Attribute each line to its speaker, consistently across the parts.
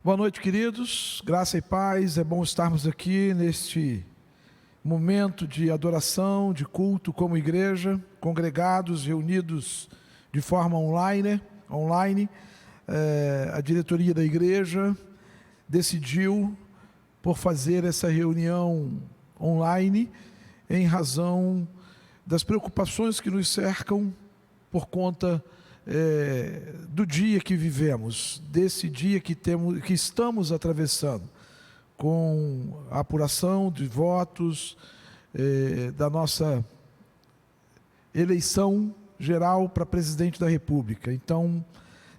Speaker 1: Boa noite, queridos, graça e paz. É bom estarmos aqui neste momento de adoração, de culto como igreja, congregados, reunidos de forma online. A diretoria da igreja decidiu por fazer essa reunião online em razão das preocupações que nos cercam por conta do dia que vivemos, desse dia que estamos atravessando, com a apuração de votos da nossa eleição geral para presidente da República. Então,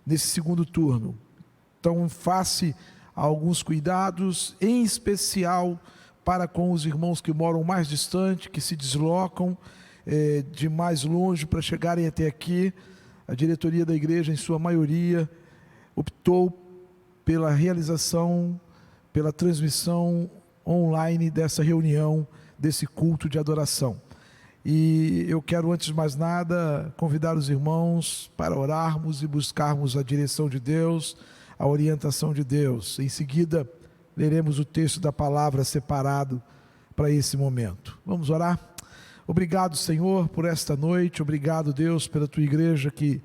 Speaker 1: nesse segundo turno, então, face a alguns cuidados, em especial para com os irmãos que moram mais distante, que se deslocam de mais longe para chegarem até aqui, a diretoria da igreja, em sua maioria, optou pela realização, pela transmissão online dessa reunião, desse culto de adoração. E eu quero, antes de mais nada, convidar os irmãos para orarmos e buscarmos a direção de Deus, a orientação de Deus. Em seguida, leremos o texto da palavra separado para esse momento. Vamos orar? Obrigado, Senhor, por esta noite. Obrigado, Deus, pela Tua igreja que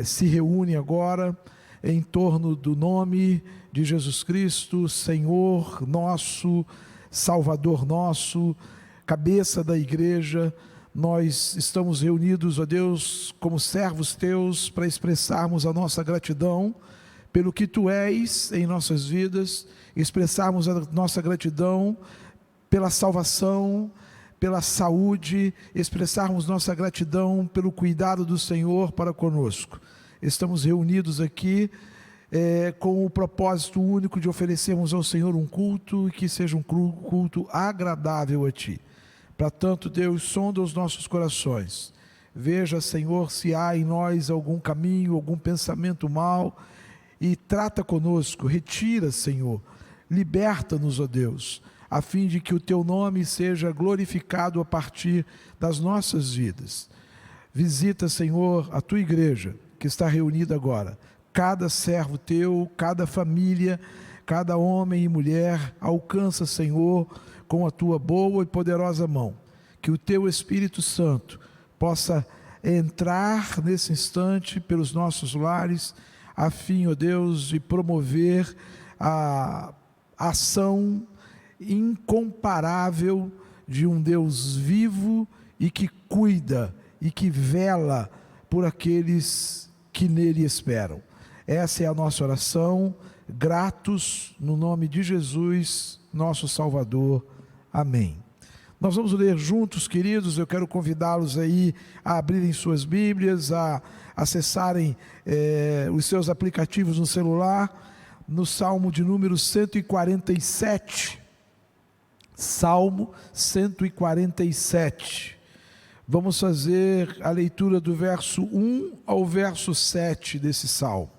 Speaker 1: se reúne agora em torno do nome de Jesus Cristo, Senhor nosso, Salvador nosso, cabeça da igreja. Nós estamos reunidos, ó Deus, como servos Teus, para expressarmos a nossa gratidão pelo que Tu és em nossas vidas, expressarmos a nossa gratidão pela salvação, pela saúde, expressarmos nossa gratidão pelo cuidado do Senhor para conosco. Estamos reunidos aqui com o propósito único de oferecermos ao Senhor um culto, e que seja um culto agradável a Ti. Para tanto, Deus, sonda os nossos corações. Veja, Senhor, se há em nós algum caminho, algum pensamento mau, e trata conosco, retira, Senhor, liberta-nos, ó Deus, a fim de que o Teu nome seja glorificado a partir das nossas vidas. Visita, Senhor, a Tua igreja, que está reunida agora, cada servo Teu, cada família, cada homem e mulher, alcança, Senhor, com a Tua boa e poderosa mão, que o Teu Espírito Santo possa entrar nesse instante pelos nossos lares, a fim, ó Deus, de promover a ação incomparável de um Deus vivo e que cuida e que vela por aqueles que nele esperam. Essa é a nossa oração, gratos no nome de Jesus, nosso Salvador. Amém. Nós vamos ler juntos, queridos. Eu quero convidá-los aí a abrirem suas Bíblias, a acessarem os seus aplicativos no celular, no Salmo de número 147. Salmo 147. Vamos fazer a leitura do verso 1 ao verso 7 desse salmo.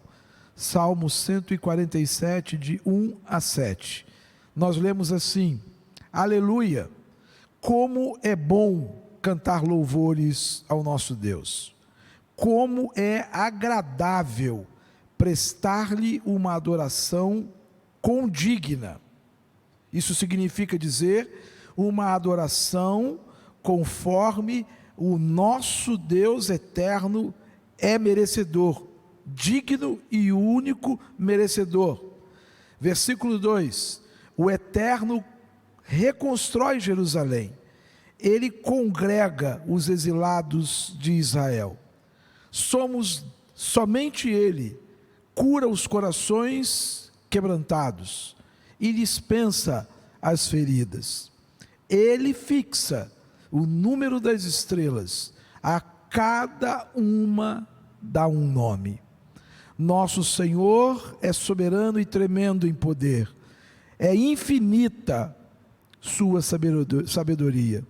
Speaker 1: Salmo 147, de 1 a 7. Nós lemos assim: Aleluia! Como é bom cantar louvores ao nosso Deus. Como é agradável prestar-lhe uma adoração condigna. Isso significa dizer uma adoração conforme o nosso Deus eterno é merecedor, digno e único merecedor. Versículo 2: O Eterno reconstrói Jerusalém, Ele congrega os exilados de Israel. Somente Ele cura os corações quebrantados e dispensa as feridas. Ele fixa o número das estrelas, a cada uma dá um nome. Nosso Senhor é soberano e tremendo em poder, é infinita sua sabedoria.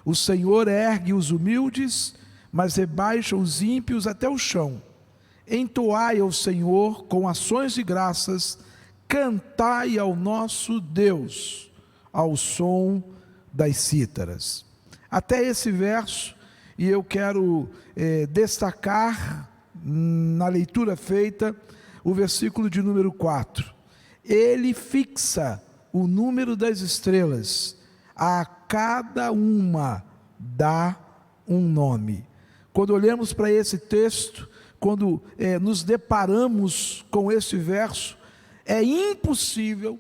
Speaker 1: O Senhor ergue os humildes, mas rebaixa os ímpios até o chão. Entoai ao Senhor com ações de graças, cantai ao nosso Deus, ao som das cítaras. Até esse verso, e eu quero destacar na leitura feita o versículo de número 4. Ele fixa o número das estrelas, a cada uma dá um nome. Quando olhamos para esse texto, quando nos deparamos com esse verso, é impossível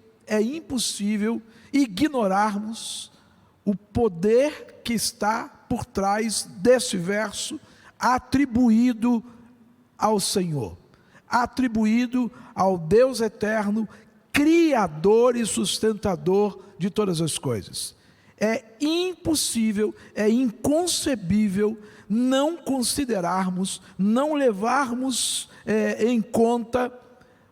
Speaker 1: ignorarmos o poder que está por trás desse verso, atribuído ao Senhor, atribuído ao Deus eterno, Criador e sustentador de todas as coisas. É impossível, é inconcebível não considerarmos, não levarmos em conta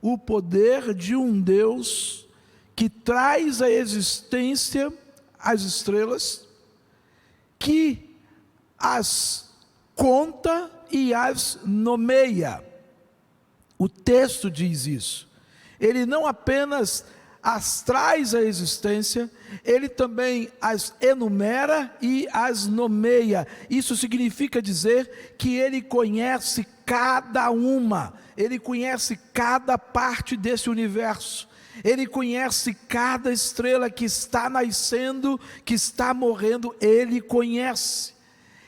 Speaker 1: o poder de um Deus que traz à existência as estrelas, que as conta e as nomeia. O texto diz isso. Ele não apenas as traz à existência, ele também as enumera e as nomeia. Isso significa dizer que ele conhece cada uma, ele conhece cada parte desse universo, ele conhece cada estrela que está nascendo, que está morrendo, ele conhece.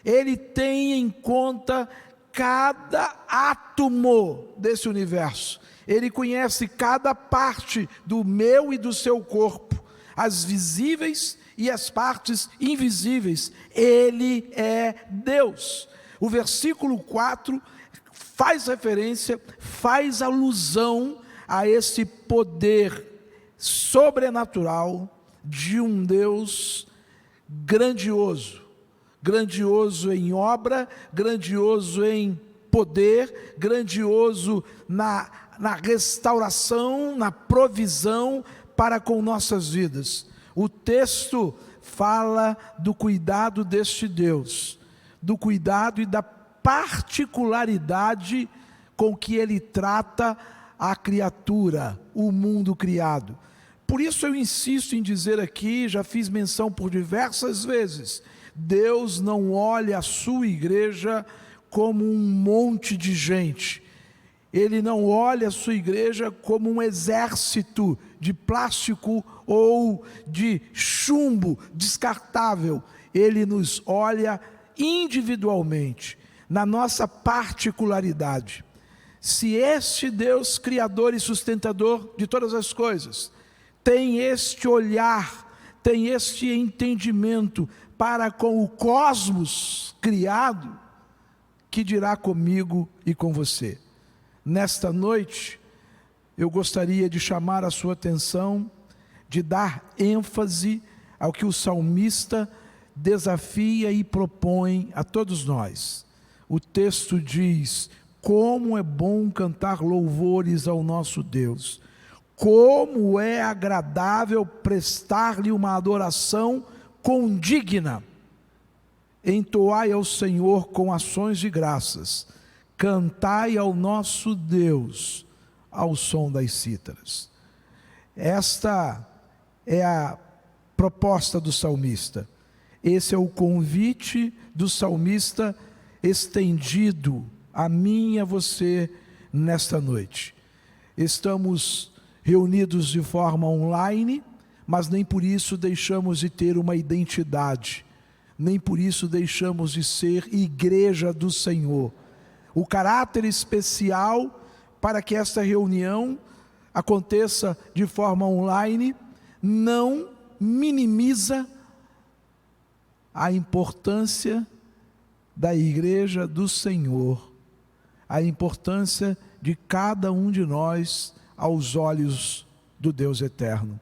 Speaker 1: Ele tem em conta cada átomo desse universo. Ele conhece cada parte do meu e do seu corpo, as visíveis e as partes invisíveis. Ele é Deus. O versículo 4 faz referência, faz alusão a esse poder sobrenatural de um Deus grandioso. Grandioso em obra, grandioso em poder, grandioso na restauração, na provisão para com nossas vidas. O texto fala do cuidado deste Deus, do cuidado e da particularidade com que Ele trata a criatura, o mundo criado. Por isso eu insisto em dizer aqui, já fiz menção por diversas vezes, Deus não olha a sua igreja como um monte de gente. Ele não olha a sua igreja como um exército de plástico ou de chumbo descartável. Ele nos olha individualmente, na nossa particularidade. Se este Deus criador e sustentador de todas as coisas tem este olhar, tem este entendimento para com o cosmos criado, que dirá comigo e com você? Nesta noite, eu gostaria de chamar a sua atenção, de dar ênfase ao que o salmista desafia e propõe a todos nós. O texto diz: como é bom cantar louvores ao nosso Deus, como é agradável prestar-lhe uma adoração condigna. Entoai ao Senhor com ações de graças, cantai ao nosso Deus ao som das cítaras. Esta é a proposta do salmista. Esse é o convite do salmista estendido a mim e a você nesta noite. Estamos reunidos de forma online, mas nem por isso deixamos de ter uma identidade, nem por isso deixamos de ser igreja do Senhor. O caráter especial para que esta reunião aconteça de forma online não minimiza a importância da igreja do Senhor, a importância de cada um de nós aos olhos do Deus eterno.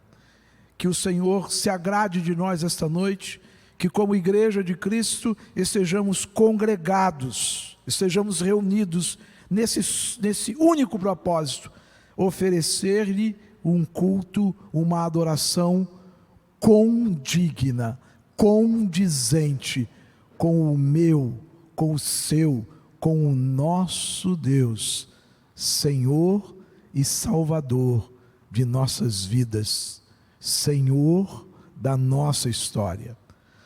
Speaker 1: Que o Senhor se agrade de nós esta noite, que como igreja de Cristo estejamos congregados, estejamos reunidos nesse único propósito, oferecer-lhe um culto, uma adoração condigna, condizente com o meu, com o seu, com o nosso Deus, Senhor e Salvador de nossas vidas, Senhor da nossa história.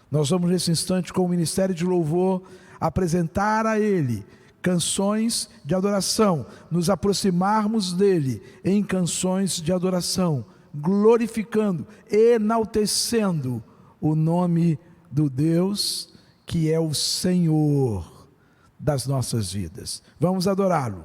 Speaker 1: Nós vamos nesse instante, com o Ministério de Louvor, apresentar a Ele canções de adoração, nos aproximarmos dele em canções de adoração, glorificando, enaltecendo o nome do Deus que é o Senhor das nossas vidas. Vamos adorá-lo.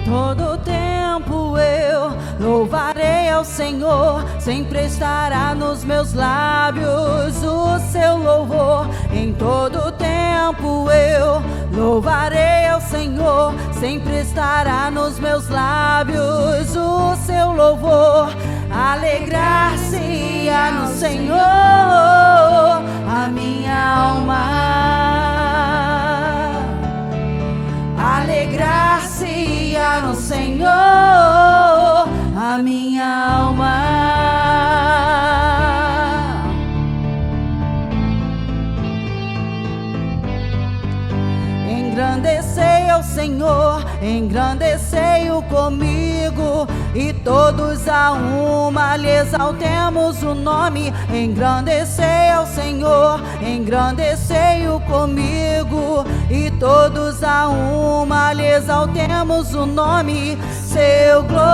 Speaker 2: Todo tempo eu louvarei ao Senhor, sempre estará nos meus lábios o seu louvor. Em todo tempo eu louvarei ao Senhor, sempre estará nos meus lábios o seu louvor. Alegrar-se-á no Senhor a minha alma. Alegrar-se-á no Senhor a minha alma. Engrandecei ao Senhor, engrandecei-o comigo, e todos a uma lhe exaltemos o nome. Engrandecei ao Senhor, engrandecei-o comigo, e todos a uma lhe exaltemos o nome. Seu glorioso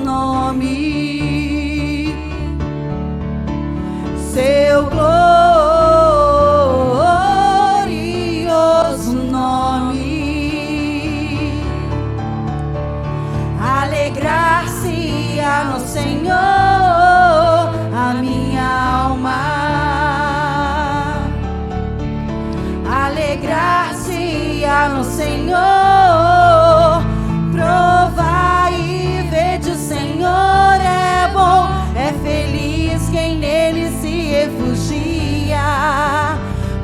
Speaker 2: nome, seu glorioso nome. Alegrar-se-á no Senhor a minha alma. Alegrar-se-á no Senhor. Provai e vede, o Senhor é bom, é feliz quem nele se refugia.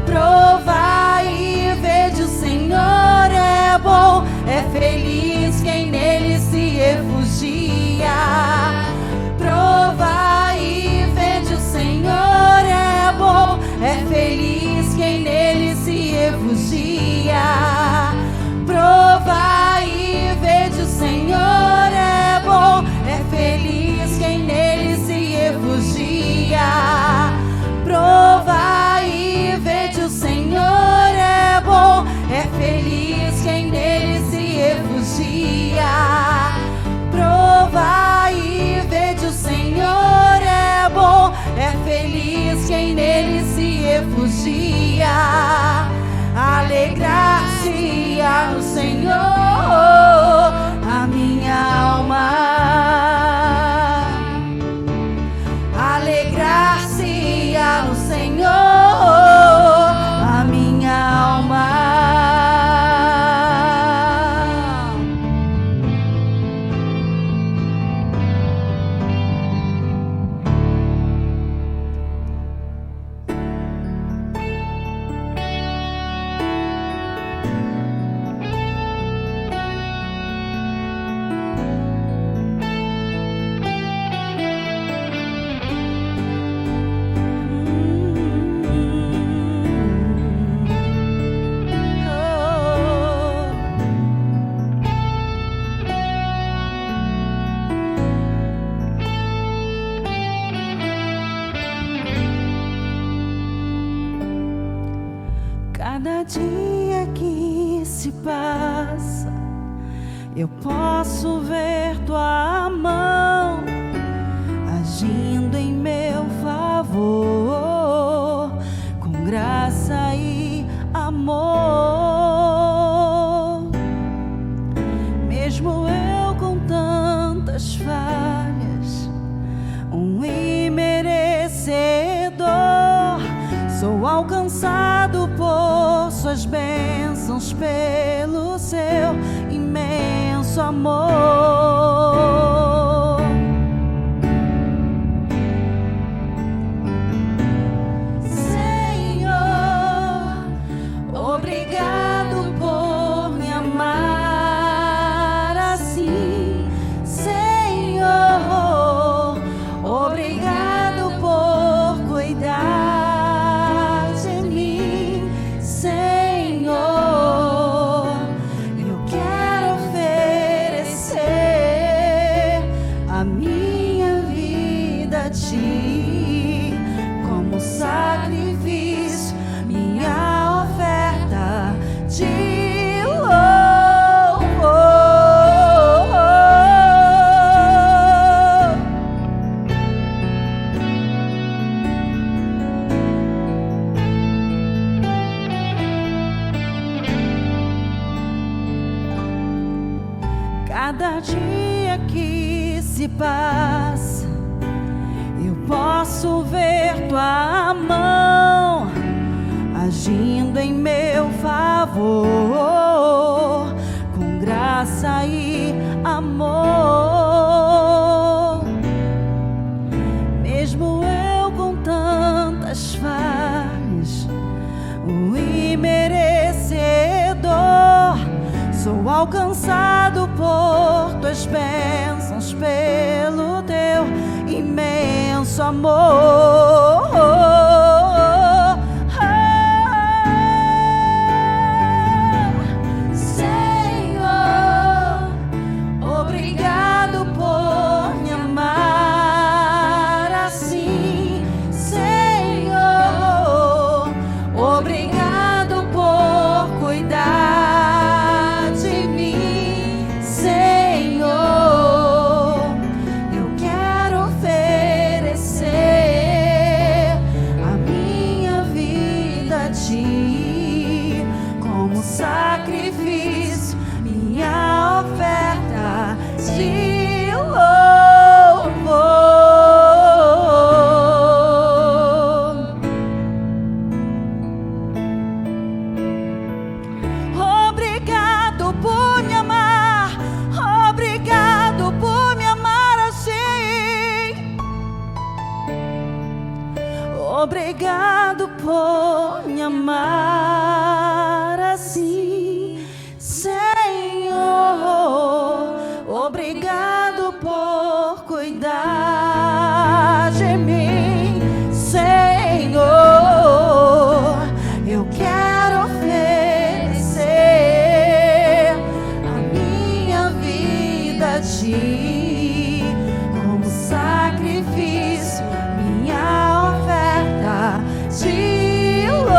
Speaker 2: Provai e vede, o Senhor é bom, é feliz quem nele se refugia. Provai e vede, o Senhor é bom, é feliz quem nele se refugia. Provai e vede, o Senhor é bom, é feliz quem nele se refugia. Provai e vede, o Senhor é bom, é feliz quem nele se refugia. Provai e vede, o Senhor é bom, é feliz quem nele se refugia. Alegrar-se-á no Senhor a minha alma. Alegrar-se-á no Senhor a minha alma. Cada dia que se passa, eu posso ver tua mão agindo em meu favor, com graça e amor. Mesmo eu com tantas falhas, um imerecedor, sou alcançado por suas bênçãos, pelo seu imenso amor. Senhor, obrigado por me amar assim. Senhor, obrigado por cuidar cada dia que se passa, eu posso ver tua mão agindo em meu favor, com graça e amor. Mesmo eu com tantas falhas, o imerecedor, sou alcançado por tuas bênçãos, pelo teu imenso amor. Sacrifício, minha oferta de louvor. Obrigado por me amar, obrigado por me amar assim. Obrigado por me amar assim, Senhor. Obrigado por cuidar de mim, Senhor. Eu quero oferecer a minha vida a ti como sacrifício, minha oferta de louvor.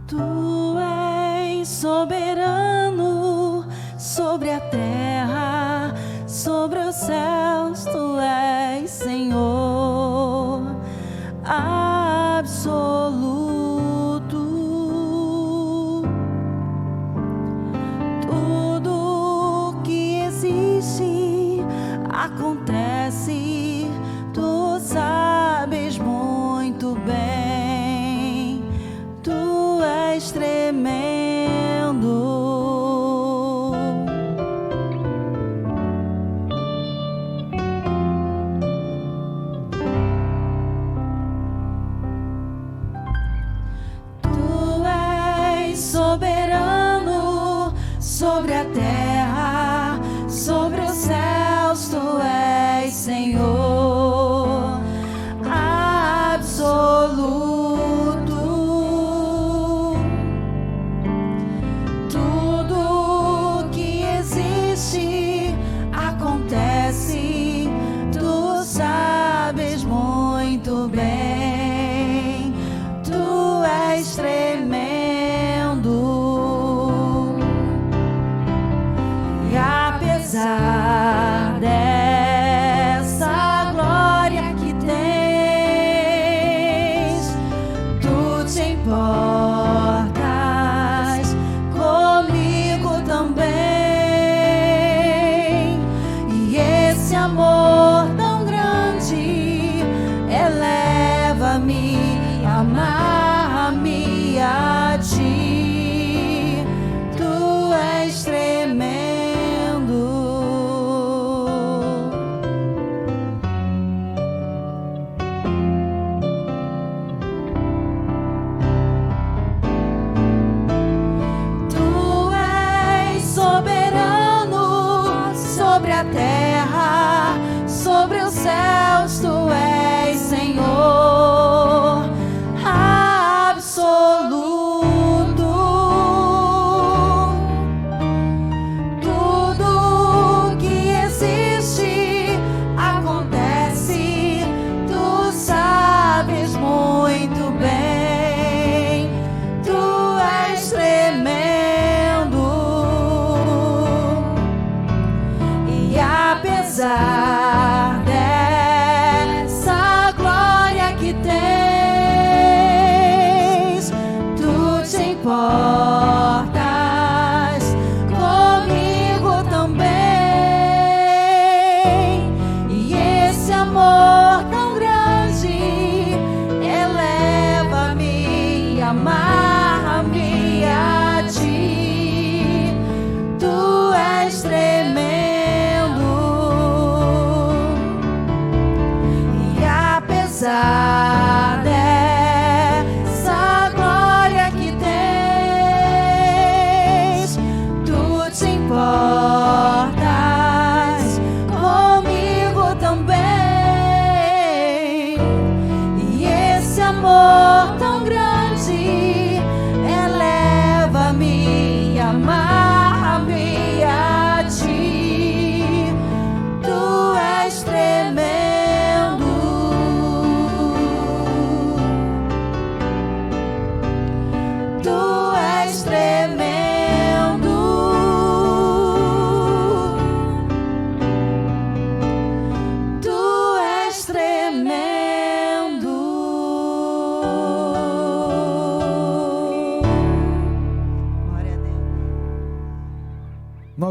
Speaker 2: Tu és soberano sobre a terra, sobre os céus. Tu és Senhor absoluto. Tudo que existe acontece, tu sabes muito bem. Tu és tremendo. Tu és soberano sobre a terra, sobre os céus. Tu és Senhor absoluto. Tu sabes muito bem, tu és tremendo. E apesar dessa glória que tens, tu te importas comigo também. Esse amor tão grande eleva-me, amarra-me a ti. Tu és tremendo. Tu és soberano sobre a terra, sobre os céus. Tu és Senhor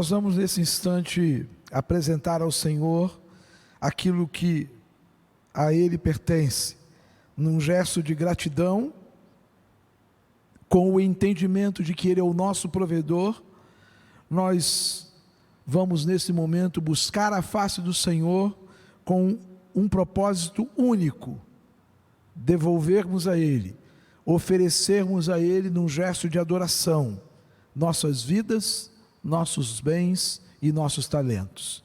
Speaker 1: Nós vamos nesse instante apresentar ao Senhor aquilo que a Ele pertence, num gesto de gratidão, com o entendimento de que Ele é o nosso provedor. Nós vamos nesse momento buscar a face do Senhor com um propósito único: devolvermos a Ele, oferecermos a Ele num gesto de adoração nossas vidas, nossos bens e nossos talentos.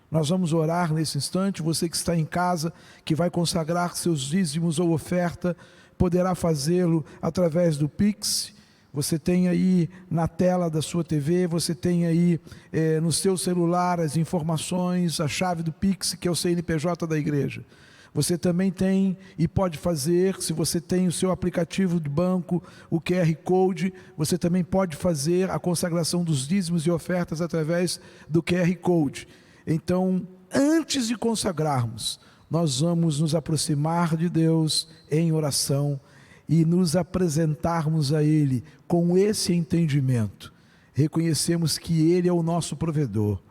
Speaker 1: Nós vamos orar nesse instante. Você que está em casa, que vai consagrar seus dízimos ou oferta, poderá fazê-lo através do Pix. Você tem aí na tela da sua TV, você tem aí no seu celular as informações, a chave do Pix, que é o CNPJ da igreja. Você também tem e pode fazer, se você tem o seu aplicativo de banco, o QR Code, você também pode fazer a consagração dos dízimos e ofertas através do QR Code. Então, antes de consagrarmos, nós vamos nos aproximar de Deus em oração e nos apresentarmos a Ele com esse entendimento. Reconhecemos que Ele é o nosso provedor,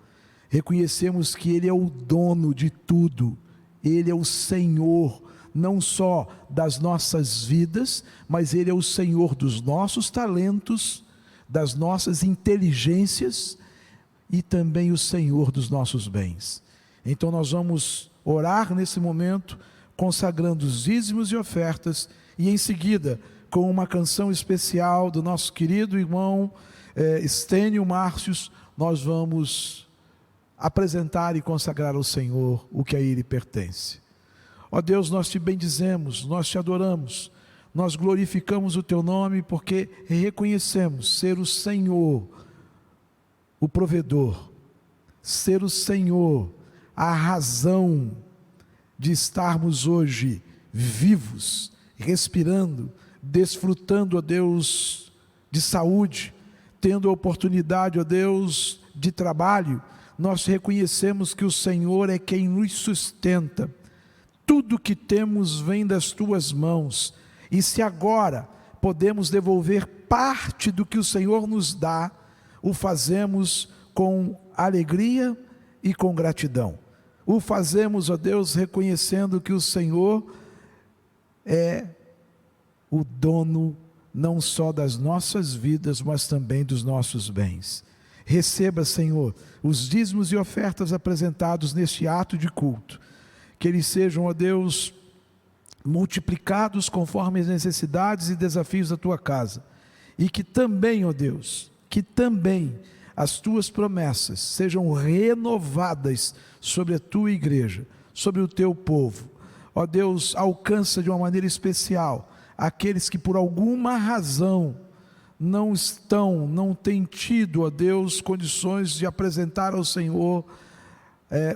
Speaker 1: reconhecemos que Ele é o dono de tudo, Ele é o Senhor, não só das nossas vidas, mas Ele é o Senhor dos nossos talentos, das nossas inteligências e também o Senhor dos nossos bens. Então nós vamos orar nesse momento, consagrando os dízimos e ofertas, e em seguida, com uma canção especial do nosso querido irmão Estênio Márcios, nós vamos apresentar e consagrar ao Senhor o que a Ele pertence. Ó Deus, nós te bendizemos, nós te adoramos, nós glorificamos o teu nome, porque reconhecemos ser o Senhor, o provedor, ser o Senhor, a razão de estarmos hoje vivos, respirando, desfrutando, ó Deus, de saúde, tendo a oportunidade, ó Deus, de trabalho. Nós reconhecemos que o Senhor é quem nos sustenta. Tudo que temos vem das tuas mãos, e se agora podemos devolver parte do que o Senhor nos dá, o fazemos com alegria e com gratidão. O fazemos, ó Deus, reconhecendo que o Senhor é o dono não só das nossas vidas, mas também dos nossos bens. Receba, Senhor, os dízimos e ofertas apresentados neste ato de culto, que eles sejam, ó Deus, multiplicados conforme as necessidades e desafios da tua casa, e que também, ó Deus, que também as tuas promessas sejam renovadas sobre a tua igreja, sobre o teu povo. Ó Deus, alcança de uma maneira especial aqueles que por alguma razão não têm tido, ó Deus, condições de apresentar ao Senhor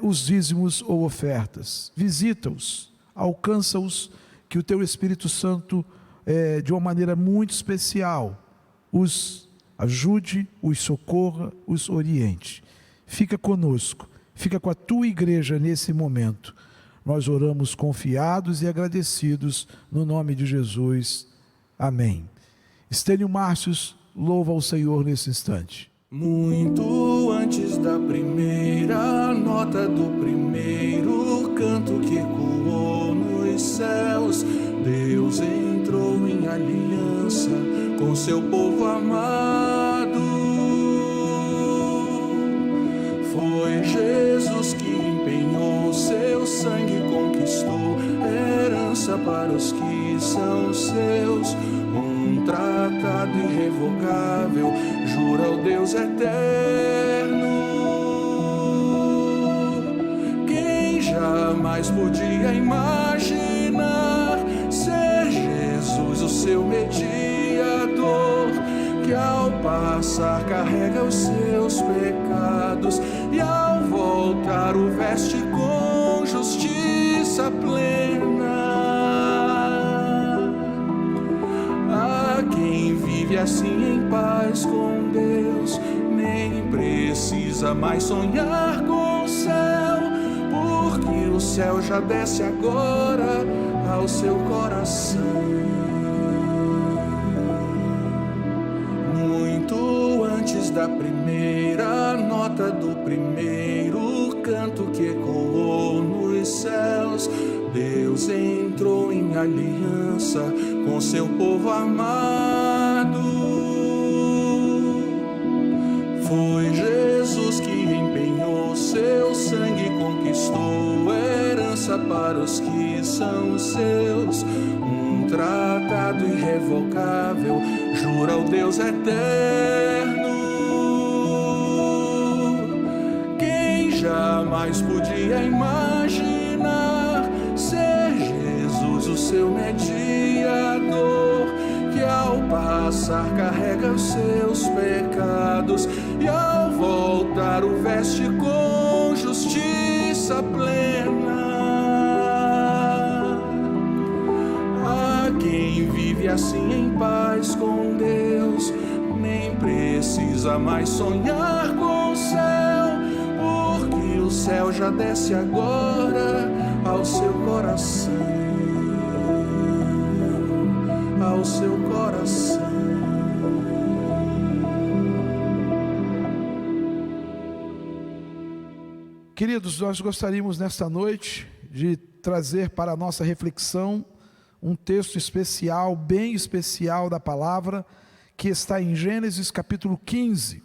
Speaker 1: os dízimos ou ofertas. Visita-os, alcança-os, que o teu Espírito Santo, de uma maneira muito especial, os ajude, os socorra, os oriente. Fica conosco, fica com a tua igreja nesse momento. Nós oramos confiados e agradecidos no nome de Jesus. Amém. Estênio Márcios louva ao Senhor nesse instante.
Speaker 3: Muito antes da primeira nota do primeiro canto que ecoou nos céus, Deus entrou em aliança com seu povo amado. Foi Jesus que empenhou seu sangue e conquistou herança para os que são seus. Um tratado irrevogável jura ao Deus eterno. Quem jamais podia imaginar ser Jesus o seu mediador, que ao passar carrega os seus pecados e ao voltar o veste com justiça plena. A quem vive assim em paz com Deus, nem precisa mais sonhar com o céu, porque o céu já desce agora ao seu coração. Muito antes da primeira nota nota do primeiro canto que ecoou nos céus, Deus entrou em aliança com seu povo amado. Foi Jesus que empenhou seu sangue e conquistou herança para os que são seus. Um tratado irrevogável jura ao Deus eterno. Quem jamais podia imaginar ser Jesus o seu mediador, que ao passar carrega os seus pecados e ao voltar o veste com justiça plena. Há quem vive assim em paz com Deus, nem precisa mais sonhar com o céu, porque o céu já desce agora ao seu coração, ao seu coração.
Speaker 1: Queridos, nós gostaríamos nesta noite de trazer para a nossa reflexão um texto especial, bem especial da palavra, que está em Gênesis capítulo 15.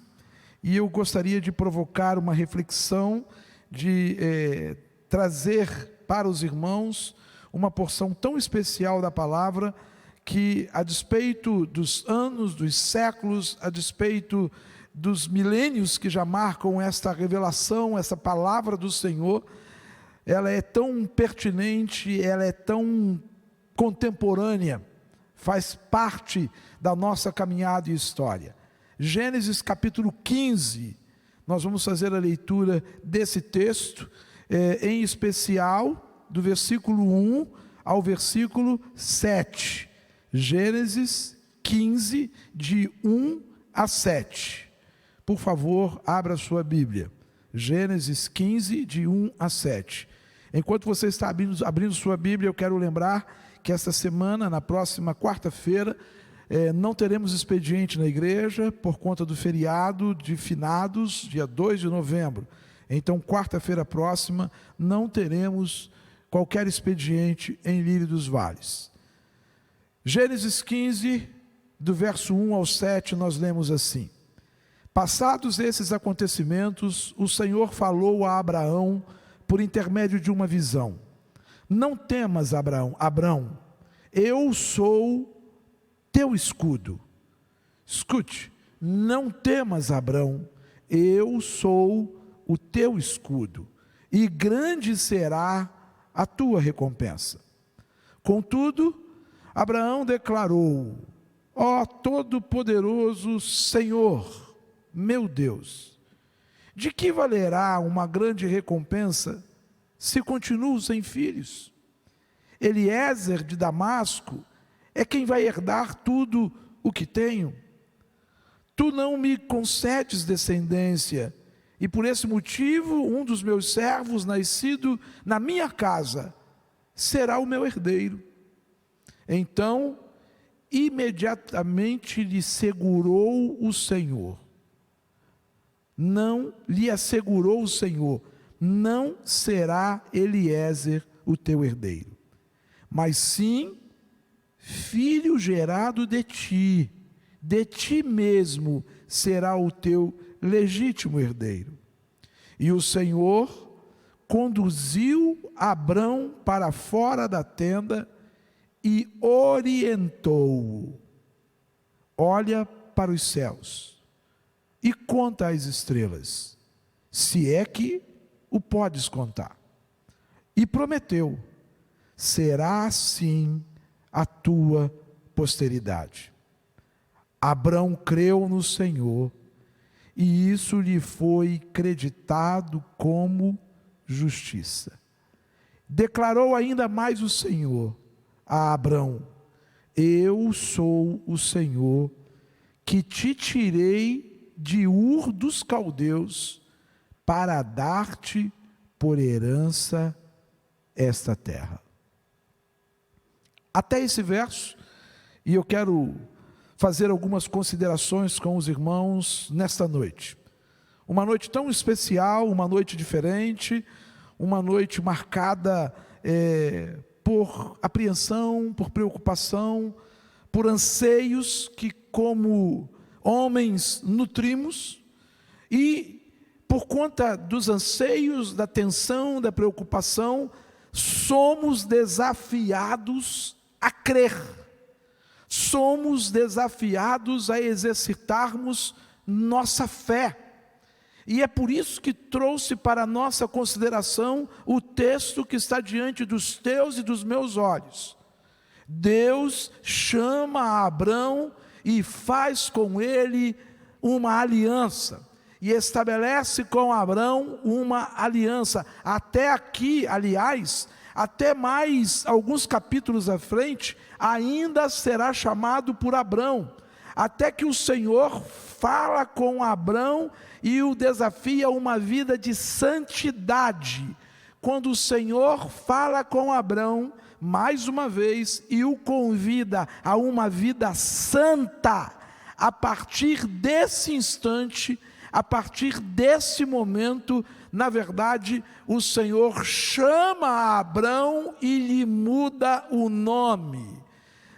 Speaker 1: E eu gostaria de provocar uma reflexão, de trazer para os irmãos uma porção tão especial da palavra, que a despeito dos anos, dos séculos, a despeito dos milênios que já marcam esta revelação, essa palavra do Senhor, ela é tão pertinente, ela é tão contemporânea, faz parte da nossa caminhada e história. Gênesis capítulo 15, nós vamos fazer a leitura desse texto, em especial do versículo 1 ao versículo 7. Gênesis 15, de 1 a 7. Por favor, abra a sua Bíblia. Gênesis 15, de 1 a 7. Enquanto você está abrindo sua Bíblia, eu quero lembrar que esta semana, na próxima quarta-feira, não teremos expediente na igreja, por conta do feriado de finados, dia 2 de novembro. Então, quarta-feira próxima, não teremos qualquer expediente em Lírio dos Vales. Gênesis 15, do verso 1 ao 7, nós lemos assim: Passados esses acontecimentos, o Senhor falou a Abraão por intermédio de uma visão. Não temas, Abraão, eu sou teu escudo. Escute, não temas, Abraão, eu sou o teu escudo, e grande será a tua recompensa. Contudo, Abraão declarou: ó Todo-Poderoso Senhor, meu Deus, de que valerá uma grande recompensa se continuo sem filhos? Eliezer de Damasco é quem vai herdar tudo o que tenho. Tu não me concedes descendência, e por esse motivo um dos meus servos, nascido na minha casa, será o meu herdeiro. Então, imediatamente lhe assegurou o Senhor, não será Eliezer o teu herdeiro, mas sim filho gerado de ti mesmo será o teu legítimo herdeiro. E o Senhor conduziu Abrão para fora da tenda e orientou-o: olha para os céus e conta as estrelas, se é que o podes contar. E prometeu: será assim a tua posteridade. Abrão creu no Senhor, e isso lhe foi creditado como justiça. Declarou ainda mais o Senhor a Abrão: eu sou o Senhor que te tirei de Ur dos Caldeus para dar-te por herança esta terra. Até esse verso, e eu quero fazer algumas considerações com os irmãos nesta noite. Uma noite tão especial, uma noite diferente, uma noite marcada por apreensão, por preocupação, por anseios que, como homens, nutrimos, e por conta dos anseios, da tensão, da preocupação, somos desafiados a crer, somos desafiados a exercitarmos nossa fé. E é por isso que trouxe para a nossa consideração o texto que está diante dos teus e dos meus olhos. Deus chama a Abrão e faz com ele uma aliança, e estabelece com Abrão uma aliança. Até aqui, aliás, até mais alguns capítulos à frente, ainda será chamado por Abrão, até que o Senhor fala com Abrão e o desafia a uma vida de santidade. Quando o Senhor fala com Abrão, mais uma vez, e o convida a uma vida santa, a partir desse instante, a partir desse momento, na verdade, o Senhor chama Abrão e lhe muda o nome.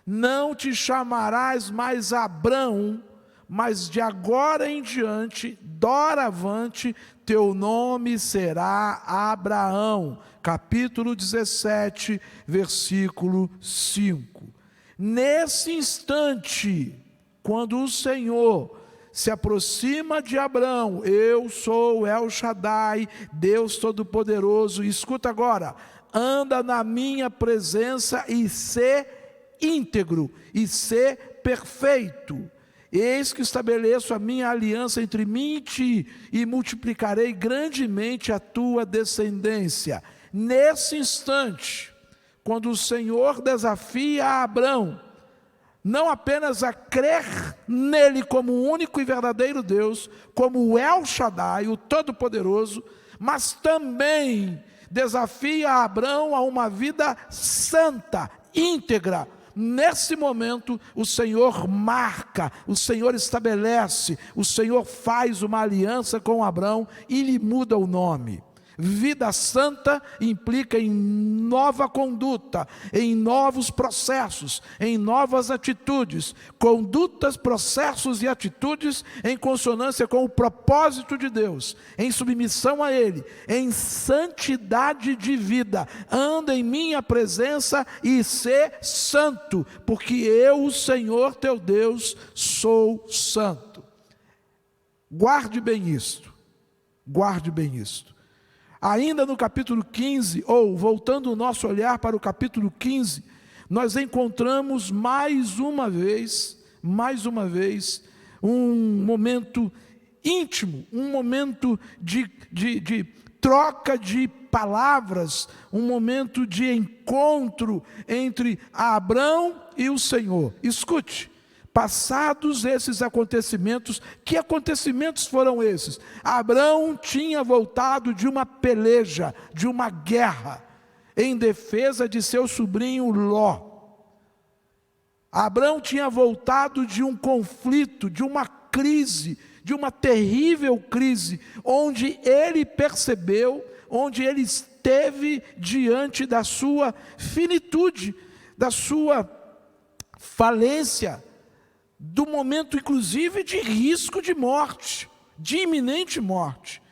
Speaker 1: Não te chamarás mais Abrão, mas de agora em diante, doravante, teu nome será Abraão. Capítulo 17, versículo 5. Nesse instante, quando o Senhor se aproxima de Abrão, eu sou El Shaddai, Deus Todo-Poderoso, escuta agora, anda na minha presença e ser íntegro, e ser perfeito. Eis que estabeleço a minha aliança entre mim e ti, e multiplicarei grandemente a tua descendência. Nesse instante, quando o Senhor desafia a Abrão, não apenas a crer nele como o único e verdadeiro Deus, como o El Shaddai, o Todo-Poderoso, mas também desafia a Abrão a uma vida santa, íntegra. Nesse momento, o Senhor marca, o Senhor estabelece, o Senhor faz uma aliança com Abrão e lhe muda o nome. Vida santa implica em nova conduta, em novos processos, em novas atitudes, condutas, processos e atitudes em consonância com o propósito de Deus, em submissão a Ele, em santidade de vida. Anda em minha presença e sê santo, porque eu, o Senhor teu Deus, sou santo. Guarde bem isto, guarde bem isto. Ainda no capítulo 15, ou voltando o nosso olhar para o capítulo 15, nós encontramos mais uma vez, um momento íntimo, um momento de troca de palavras, um momento de encontro entre Abrão e o Senhor. Escute. Passados esses acontecimentos, que acontecimentos foram esses? Abrão tinha voltado de uma peleja, de uma guerra, em defesa de seu sobrinho Ló. Abrão tinha voltado de um conflito, de uma crise, de uma terrível crise, onde ele percebeu, onde ele esteve diante da sua finitude, da sua falência, do momento inclusive de risco de morte, de iminente morte.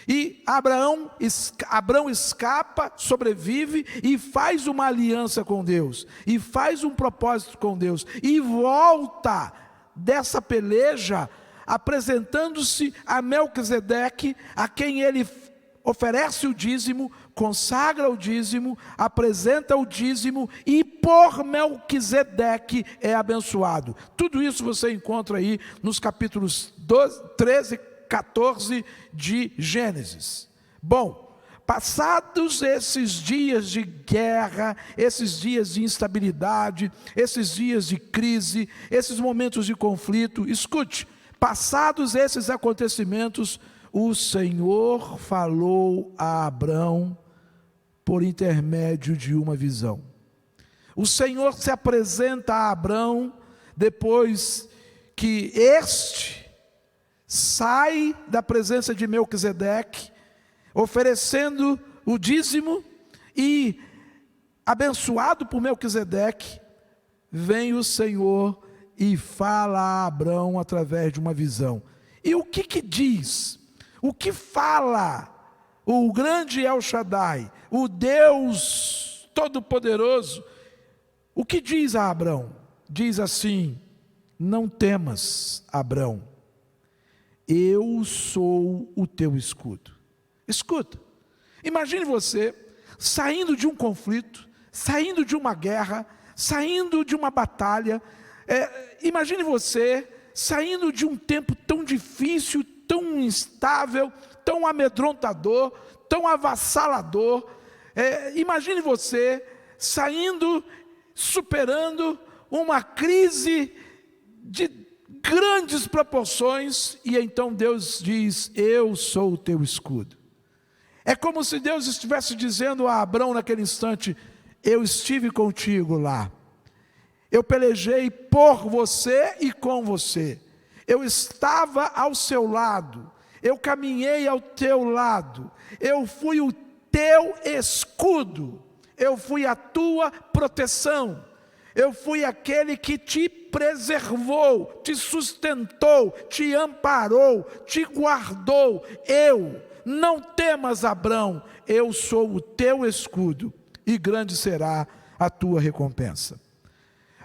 Speaker 1: E Abrão escapa, sobrevive e faz uma aliança com Deus, e faz um propósito com Deus, e volta dessa peleja apresentando-se a Melquisedeque, a quem ele oferece o dízimo, consagra o dízimo, apresenta o dízimo e por Melquisedeque é abençoado. Tudo isso você encontra aí nos capítulos 13 e 14 de Gênesis. Bom, passados esses dias de guerra, esses dias de instabilidade, esses dias de crise, esses momentos de conflito, escute, passados esses acontecimentos, o Senhor falou a Abrão por intermédio de uma visão. O Senhor se apresenta a Abrão depois que este sai da presença de Melquisedeque, oferecendo o dízimo, e abençoado por Melquisedeque, vem o Senhor e fala a Abrão através de uma visão. E o que diz? O que fala o grande El Shaddai, o Deus Todo-Poderoso? O que diz a Abrão? Diz assim: não temas, Abrão, eu sou o teu escudo. Escuta, imagine você saindo de um conflito, saindo de uma guerra, saindo de uma batalha. Imagine você saindo de um tempo tão difícil, tão instável, tão amedrontador, tão avassalador. Imagine você saindo, superando uma crise de grandes proporções, e então Deus diz: eu sou o teu escudo. É como se Deus estivesse dizendo a Abrão naquele instante: eu estive contigo lá, eu pelejei por você e com você, eu estava ao seu lado, eu caminhei ao teu lado, eu fui o teu escudo, eu fui a tua proteção, eu fui aquele que te preservou, te sustentou, te amparou, te guardou. Não temas, Abrão, eu sou o teu escudo, e grande será a tua recompensa.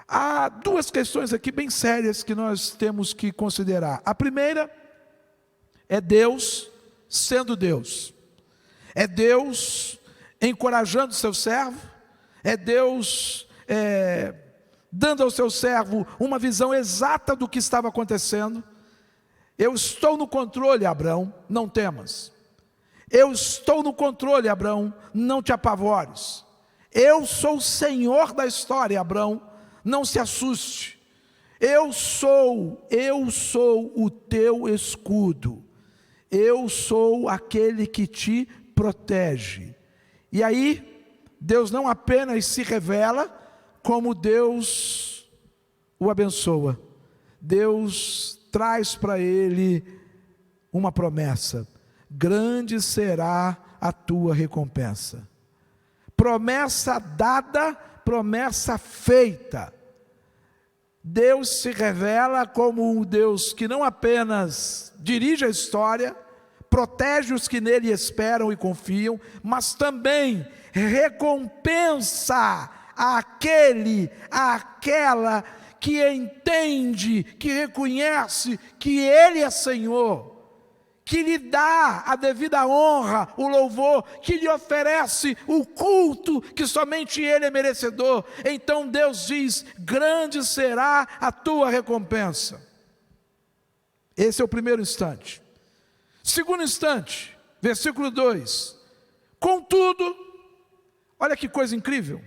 Speaker 1: Há duas questões aqui bem sérias que nós temos que considerar. A primeira é Deus sendo Deus. É Deus encorajando seu servo, é Deus dando ao seu servo uma visão exata do que estava acontecendo. Eu estou no controle, Abrão, não temas. Eu estou no controle, Abrão, não te apavores. Eu sou o Senhor da história, Abrão, não se assuste. Eu sou o teu escudo. Eu sou aquele que te protege. E aí, Deus não apenas se revela, como Deus o abençoa. Deus traz para ele uma promessa: grande será a tua recompensa. Promessa dada, promessa feita. Deus se revela como um Deus que não apenas dirige a história, protege os que nele esperam e confiam, mas também recompensa aquela que entende, que reconhece que Ele é Senhor, que lhe dá a devida honra, o louvor, que lhe oferece o culto que somente Ele é merecedor. Então Deus diz: grande será a tua recompensa. Esse é o primeiro instante. Segundo instante, versículo 2: contudo, olha que coisa incrível,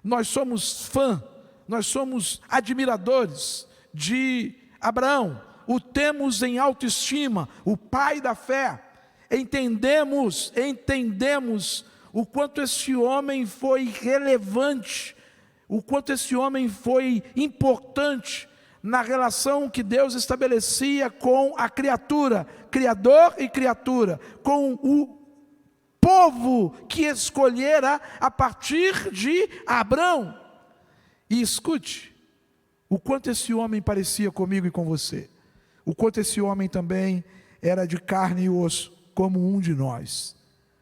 Speaker 1: nós somos nós somos admiradores de Abraão, o temos em autoestima, o pai da fé. Entendemos o quanto esse homem foi relevante, o quanto esse homem foi importante na relação que Deus estabelecia com a criatura, criador e criatura, com o povo que escolhera a partir de Abrão. E escute, o quanto esse homem parecia comigo e com você, o quanto esse homem também era de carne e osso, como um de nós.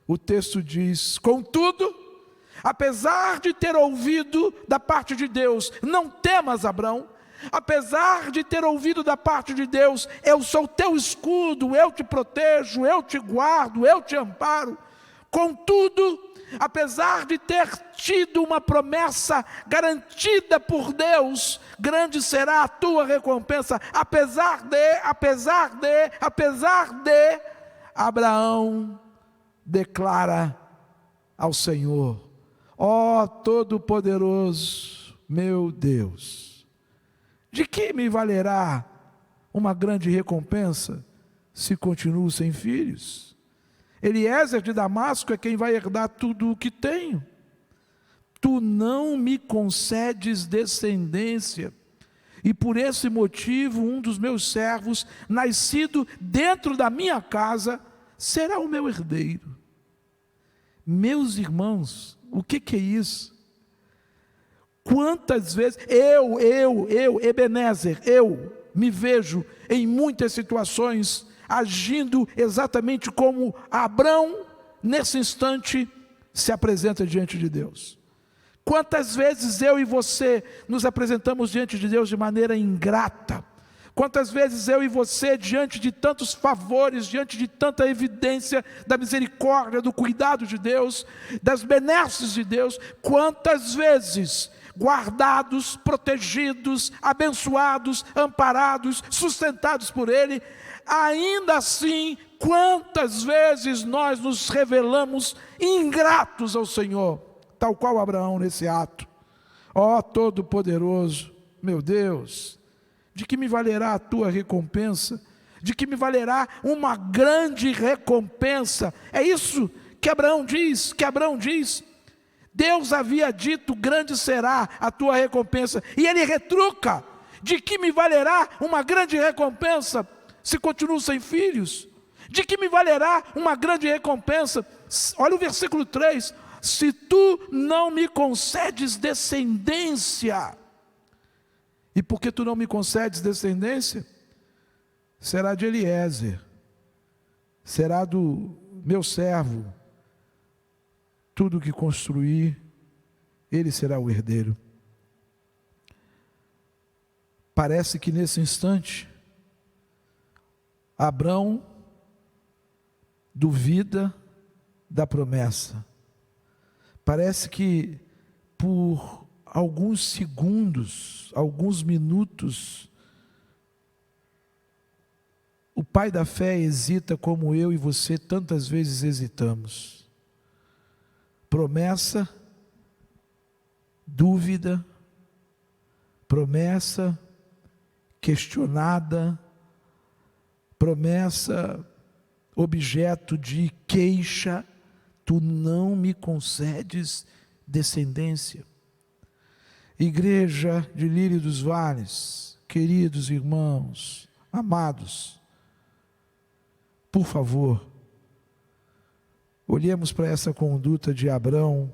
Speaker 1: O texto diz: contudo, apesar de ter ouvido da parte de Deus, não temas, Abrão, apesar de ter ouvido da parte de Deus, eu sou teu escudo, eu te protejo, eu te guardo, eu te amparo. Contudo, apesar de ter tido uma promessa garantida por Deus, grande será a tua recompensa. Apesar de, Abraão declara ao Senhor: ó Todo-Poderoso, meu Deus, de que me valerá uma grande recompensa se continuo sem filhos? Eliezer de Damasco é quem vai herdar tudo o que tenho. Tu não me concedes descendência, e por esse motivo um dos meus servos, nascido dentro da minha casa, será o meu herdeiro. Meus irmãos, o que é isso? Quantas vezes Ebenezer, eu me vejo em muitas situações agindo exatamente como Abrão, nesse instante, se apresenta diante de Deus. Quantas vezes eu e você nos apresentamos diante de Deus de maneira ingrata? Quantas vezes eu e você, diante de tantos favores, diante de tanta evidência da misericórdia, do cuidado de Deus, das benesses de Deus, quantas vezes guardados, protegidos, abençoados, amparados, sustentados por Ele, ainda assim, quantas vezes nós nos revelamos ingratos ao Senhor, tal qual Abraão nesse ato. Ó Todo-Poderoso, meu Deus, de que me valerá a tua recompensa? De que me valerá uma grande recompensa? É isso que Abraão diz, Deus havia dito, grande será a tua recompensa, e ele retruca, de que me valerá uma grande recompensa se continuo sem filhos? De que me valerá uma grande recompensa? Olha o versículo 3, se tu não me concedes descendência. E porque tu não me concedes descendência, será de Eliezer, será do meu servo, tudo que construir, ele será o herdeiro. Parece que nesse instante, Abrão duvida da promessa. Parece que por alguns segundos, alguns minutos, o pai da fé hesita como eu e você tantas vezes hesitamos. Promessa, dúvida, promessa questionada, promessa objeto de queixa, tu não me concedes descendência. Igreja de Lírio dos Vales, queridos irmãos, amados, por favor, olhemos para essa conduta de Abrão,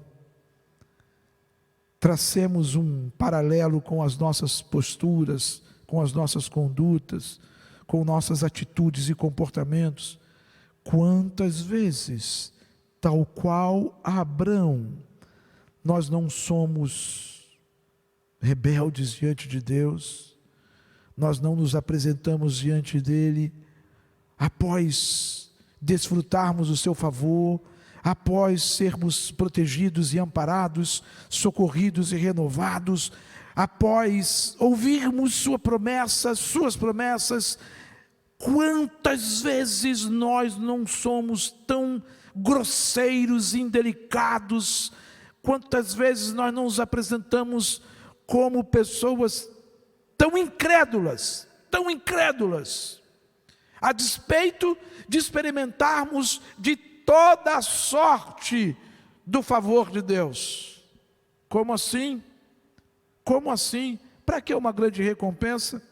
Speaker 1: tracemos um paralelo com as nossas posturas, com as nossas condutas, com nossas atitudes e comportamentos. Quantas vezes, tal qual Abrão, nós não somos rebeldes diante de Deus, nós não nos apresentamos diante dele após desfrutarmos o seu favor, após sermos protegidos e amparados, socorridos e renovados, após ouvirmos sua promessa, suas promessas. Quantas vezes nós não somos tão grosseiros, indelicados, quantas vezes nós não nos apresentamos como pessoas tão incrédulas, a despeito de experimentarmos de toda a sorte do favor de Deus. Como assim? Como assim? Para que uma grande recompensa?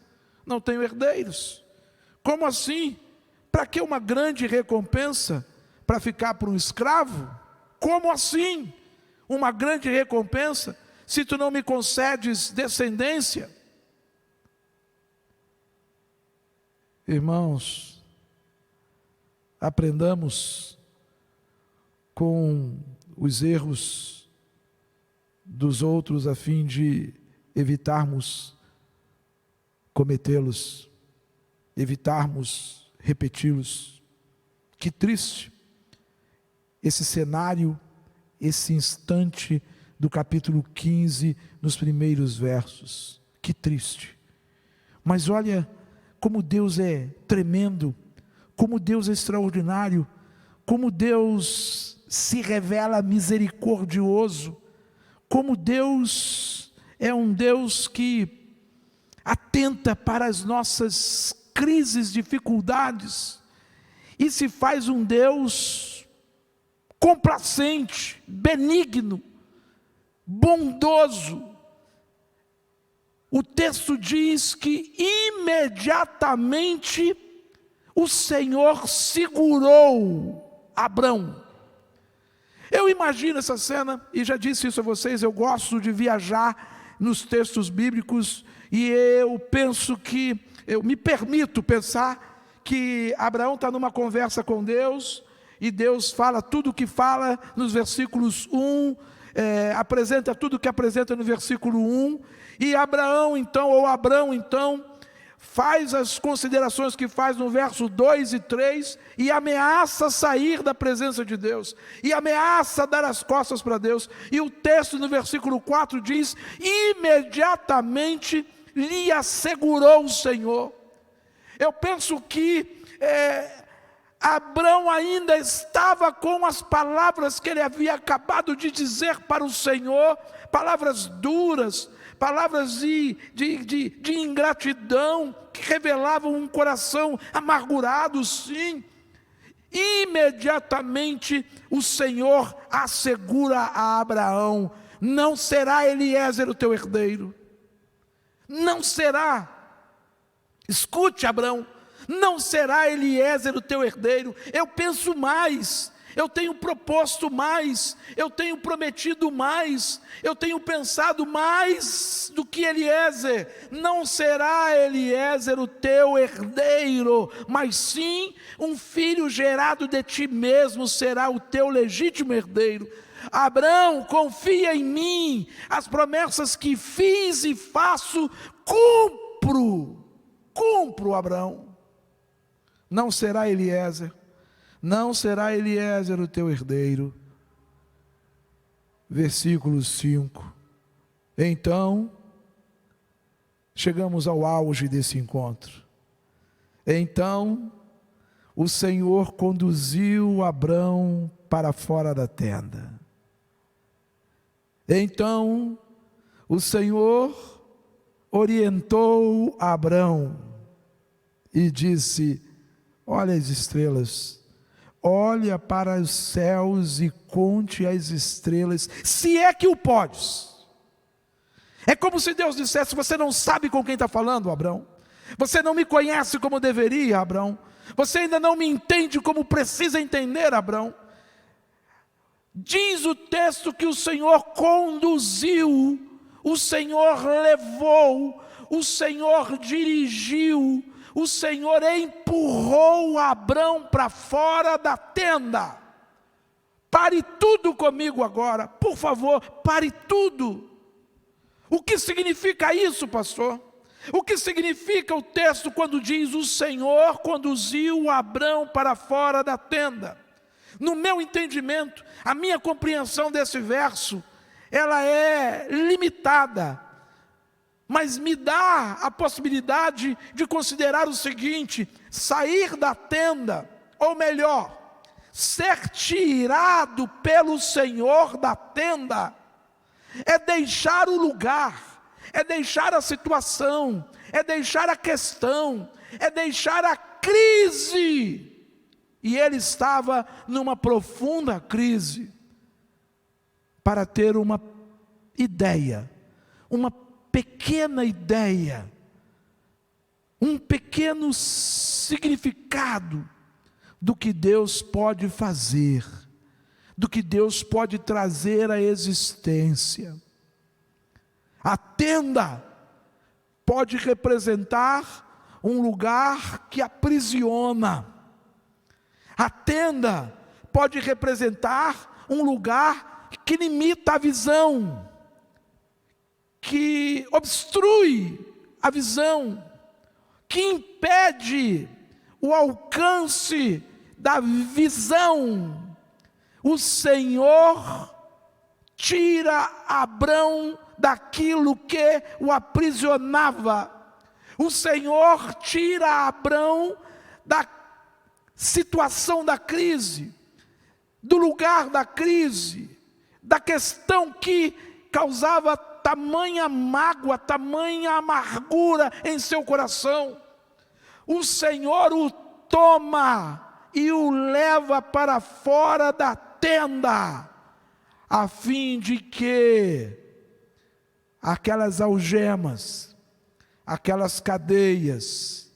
Speaker 1: Não tenho herdeiros. Como assim? Para que uma grande recompensa? Para ficar por um escravo? Como assim? Uma grande recompensa? Se tu não me concedes descendência? Irmãos, aprendamos com os erros dos outros a fim de evitarmos cometê-los, evitarmos repeti-los. Que triste esse cenário, esse instante do capítulo 15, nos primeiros versos. Que triste. Mas olha como Deus é tremendo, como Deus é extraordinário, como Deus se revela misericordioso, como Deus é um Deus que atenta para as nossas crises, dificuldades, e se faz um Deus complacente, benigno, bondoso, o texto diz que imediatamente o Senhor segurou Abrão. Eu imagino essa cena, e já disse isso a vocês, eu gosto de viajar nos textos bíblicos, e eu me permito pensar que Abraão está numa conversa com Deus, e Deus fala tudo o que fala nos versículos 1, apresenta tudo o que apresenta no versículo 1, e Abrão então, faz as considerações que faz no verso 2 e 3, e ameaça sair da presença de Deus, e ameaça dar as costas para Deus, e o texto no versículo 4 diz, imediatamente lhe assegurou o Senhor. Eu penso que Abrão ainda estava com as palavras que ele havia acabado de dizer para o Senhor, palavras duras, palavras de ingratidão, que revelavam um coração amargurado, sim. Imediatamente o Senhor assegura a Abraão, não será Eliezer o teu herdeiro, não será, escute Abraão, não será Eliezer o teu herdeiro, eu penso mais, eu tenho proposto mais, eu tenho prometido mais, eu tenho pensado mais do que Eliezer. Não será Eliezer o teu herdeiro, mas sim um filho gerado de ti mesmo será o teu legítimo herdeiro. Abraão, confia em mim, as promessas que fiz e faço, cumpro, Abraão. Não será Eliezer o teu herdeiro. Versículo 5. Então, chegamos ao auge desse encontro. Então, o Senhor conduziu Abrão para fora da tenda. Então, o Senhor orientou Abrão e disse, olha as estrelas, olha para os céus e conte as estrelas, se é que o podes. É como se Deus dissesse, você não sabe com quem está falando, Abrão. Você não me conhece como deveria, Abrão. Você ainda não me entende como precisa entender, Abrão. Diz o texto que o Senhor conduziu, o Senhor levou, o Senhor dirigiu, o Senhor empurrou Abrão para fora da tenda. Pare tudo comigo agora, por favor, pare tudo. O que significa isso, pastor? O que significa o texto quando diz o Senhor conduziu Abrão para fora da tenda? No meu entendimento, a minha compreensão desse verso, ela é limitada, mas me dá a possibilidade de considerar o seguinte: sair da tenda, ou melhor, ser tirado pelo Senhor da tenda, é deixar o lugar, é deixar a situação, é deixar a questão, é deixar a crise. E ele estava numa profunda crise, para ter uma ideia, uma pequena ideia, um pequeno significado do que Deus pode fazer, do que Deus pode trazer à existência. A tenda pode representar um lugar que aprisiona. A tenda pode representar um lugar que limita a visão, que obstrui a visão, que impede o alcance da visão. O Senhor tira Abrão daquilo que o aprisionava. O Senhor tira Abrão da situação da crise, do lugar da crise, da questão que causava tamanha mágoa, tamanha amargura em seu coração. O Senhor o toma e o leva para fora da tenda, a fim de que aquelas algemas, aquelas cadeias,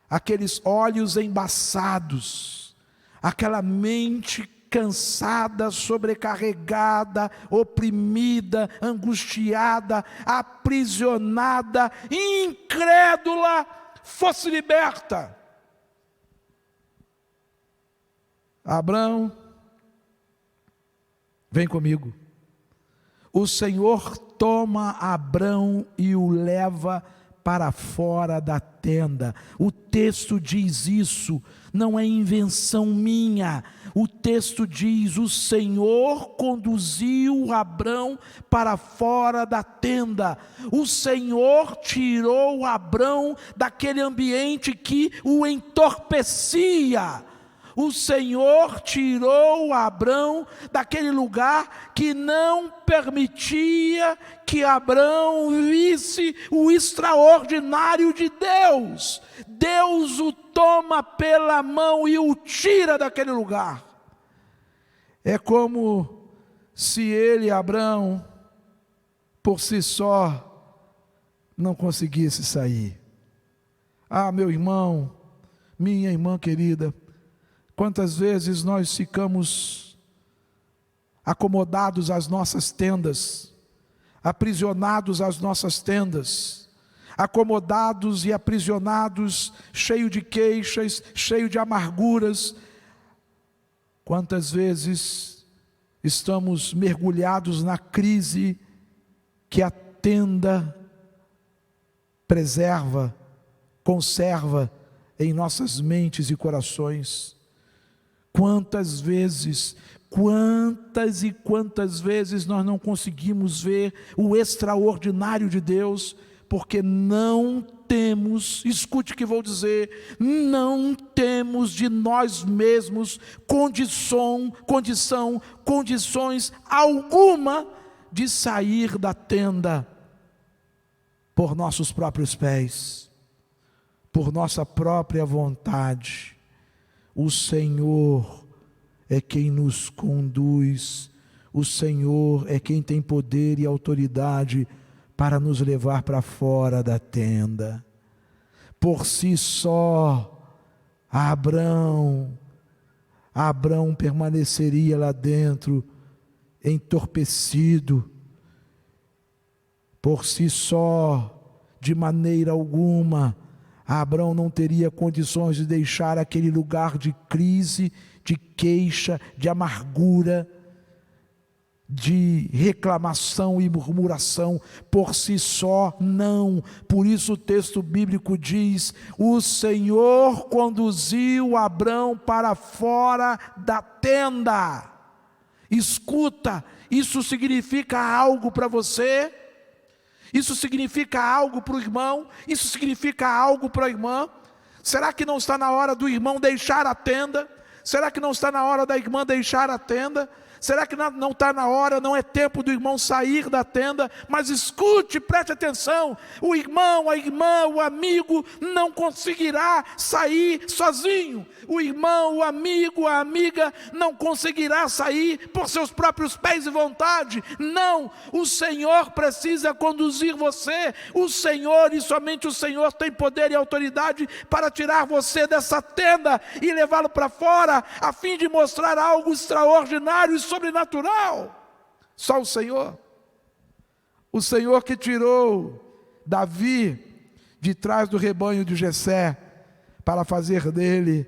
Speaker 1: aqueles olhos embaçados, aquela mente cansada, sobrecarregada, oprimida, angustiada, aprisionada, incrédula, fosse liberta. Abraão, vem comigo. O Senhor toma Abraão e o leva para fora da tenda. O texto diz isso, não é invenção minha. O texto diz: o Senhor conduziu Abraão para fora da tenda. O Senhor tirou Abraão daquele ambiente que o entorpecia. O Senhor tirou Abraão daquele lugar que não permitia que Abraão visse o extraordinário de Deus. Deus o toma pela mão e o tira daquele lugar. É como se ele, Abraão, por si só, não conseguisse sair. Ah, meu irmão, minha irmã querida, quantas vezes nós ficamos acomodados às nossas tendas, aprisionados às nossas tendas, acomodados e aprisionados, cheio de queixas, cheio de amarguras. Quantas vezes estamos mergulhados na crise que a tenda preserva, conserva em nossas mentes e corações. Quantas e quantas vezes nós não conseguimos ver o extraordinário de Deus, porque não temos, escute o que vou dizer, não temos de nós mesmos condições alguma de sair da tenda por nossos próprios pés, por nossa própria vontade. O Senhor é quem nos conduz, o Senhor é quem tem poder e autoridade para nos levar para fora da tenda. Por si só, Abraão permaneceria lá dentro, entorpecido. Por si só, de maneira alguma, Abraão não teria condições de deixar aquele lugar de crise, de queixa, de amargura, de reclamação e murmuração. Por si só, não. Por isso o texto bíblico diz: o Senhor conduziu Abraão para fora da tenda. Escuta, isso significa algo para você? Isso significa algo para o irmão? Isso significa algo para a irmã? Será que não está na hora do irmão deixar a tenda? Será que não está na hora da irmã deixar a tenda? Será que não está na hora, não é tempo do irmão sair da tenda? Mas escute, preste atenção, o irmão, a irmã, o amigo não conseguirá sair sozinho. O irmão, o amigo, a amiga não conseguirá sair por seus próprios pés e vontade. Não, o Senhor precisa conduzir você. O Senhor, e somente o Senhor, tem poder e autoridade para tirar você dessa tenda e levá-lo para fora, a fim de mostrar algo extraordinário e sobrenatural. Só o Senhor que tirou Davi de trás do rebanho de Jessé para fazer dele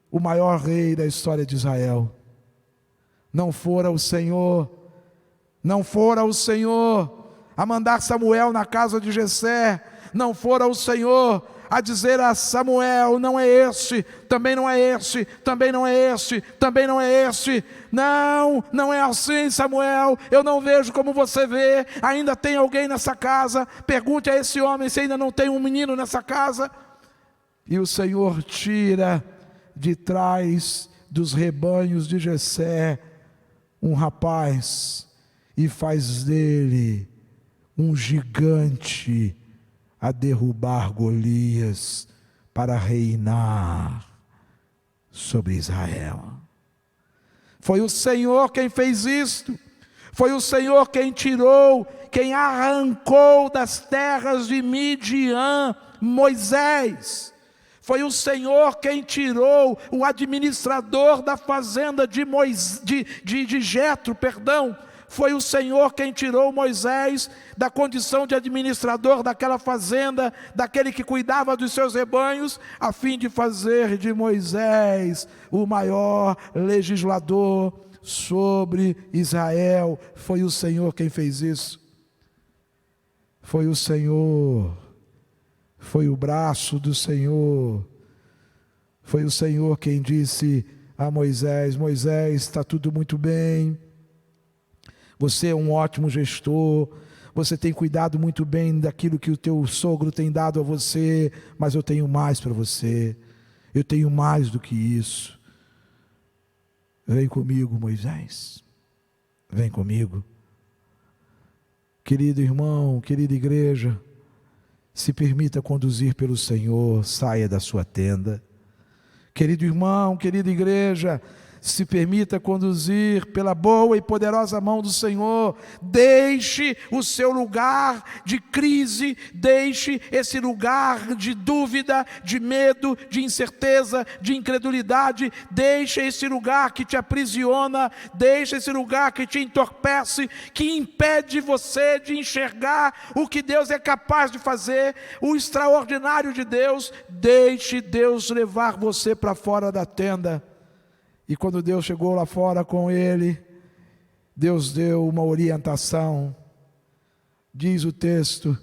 Speaker 1: o maior rei da história de Israel. Não fora o Senhor a mandar Samuel na casa de Jessé, não fora o Senhor a dizer a Samuel: não é este, também não é este, também não é este, também não é este. Não é assim, Samuel, eu não vejo como você vê, ainda tem alguém nessa casa, pergunte a esse homem se ainda não tem um menino nessa casa. E o Senhor tira de trás dos rebanhos de Jessé um rapaz e faz dele um gigante a derrubar Golias para reinar sobre Israel. Foi o Senhor quem fez isto. Foi o Senhor quem tirou, quem arrancou das terras de Midian Moisés. Foi o Senhor quem tirou o administrador da fazenda de Jetro, Foi o Senhor quem tirou Moisés da condição de administrador daquela fazenda, daquele que cuidava dos seus rebanhos, a fim de fazer de Moisés o maior legislador sobre Israel. Foi o Senhor quem fez isso. Foi o Senhor. Foi o braço do Senhor. Foi o Senhor quem disse a Moisés: Moisés, está tudo muito bem. Você é um ótimo gestor. Você tem cuidado muito bem daquilo que o teu sogro tem dado a você. Mas eu tenho mais para você. Eu tenho mais do que isso. Vem comigo, Moisés. Vem comigo. Querido irmão, querida igreja, se permita conduzir pelo Senhor, saia da sua tenda. Querido irmão, querida igreja, se permita conduzir pela boa e poderosa mão do Senhor. Deixe o seu lugar de crise, deixe esse lugar de dúvida, de medo, de incerteza, de incredulidade. Deixe esse lugar que te aprisiona, deixe esse lugar que te entorpece, que impede você de enxergar o que Deus é capaz de fazer, o extraordinário de Deus. Deixe Deus levar você para fora da tenda. E quando Deus chegou lá fora com ele, Deus deu uma orientação. Diz o texto: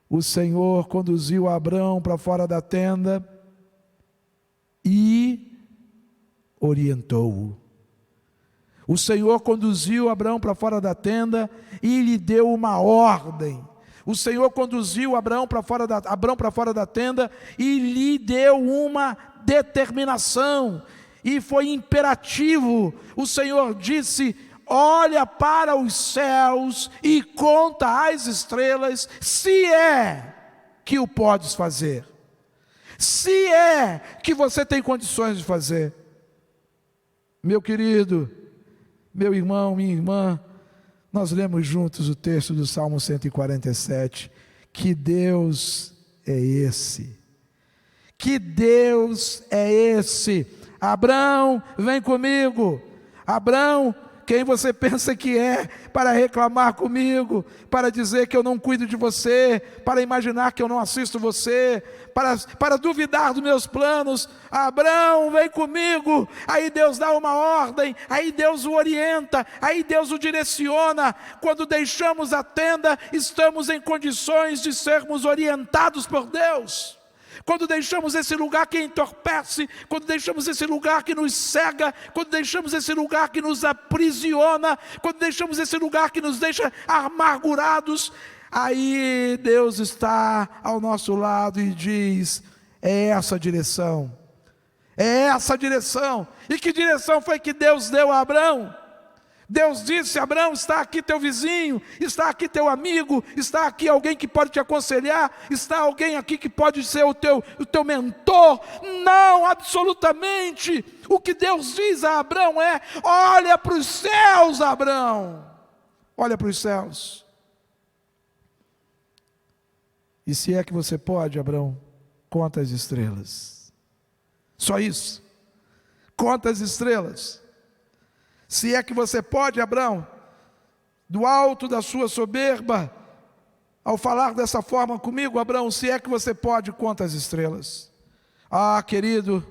Speaker 1: o Senhor conduziu Abrão para fora da tenda e orientou-o. O Senhor conduziu Abrão para fora da tenda e lhe deu uma ordem. O Senhor conduziu Abrão para fora da tenda e lhe deu uma determinação. E foi imperativo. O Senhor disse: olha para os céus e conta as estrelas, se é que o podes fazer, se é que você tem condições de fazer. Meu querido, meu irmão, minha irmã, nós lemos juntos o texto do Salmo 147. Que Deus é esse? Que Deus é esse? Abrão, vem comigo. Abrão, quem você pensa que é para reclamar comigo, para dizer que eu não cuido de você, para imaginar que eu não assisto você, para duvidar dos meus planos? Abrão, vem comigo. Aí Deus dá uma ordem, aí Deus o orienta, aí Deus o direciona. Quando deixamos a tenda, estamos em condições de sermos orientados por Deus. Quando deixamos esse lugar que entorpece, quando deixamos esse lugar que nos cega, quando deixamos esse lugar que nos aprisiona, quando deixamos esse lugar que nos deixa amargurados, aí Deus está ao nosso lado e diz: é essa a direção, é essa a direção. E que direção foi que Deus deu a Abrão? Deus disse: Abrão, está aqui teu vizinho, está aqui teu amigo, está aqui alguém que pode te aconselhar, está alguém aqui que pode ser o teu mentor. Não, absolutamente. O que Deus diz a Abrão é: olha para os céus, Abrão, olha para os céus. E se é que você pode, Abrão, conta as estrelas. Só isso. Conta as estrelas. Se é que você pode, Abrão, do alto da sua soberba, ao falar dessa forma comigo, Abrão, se é que você pode, conta as estrelas. Ah, querido,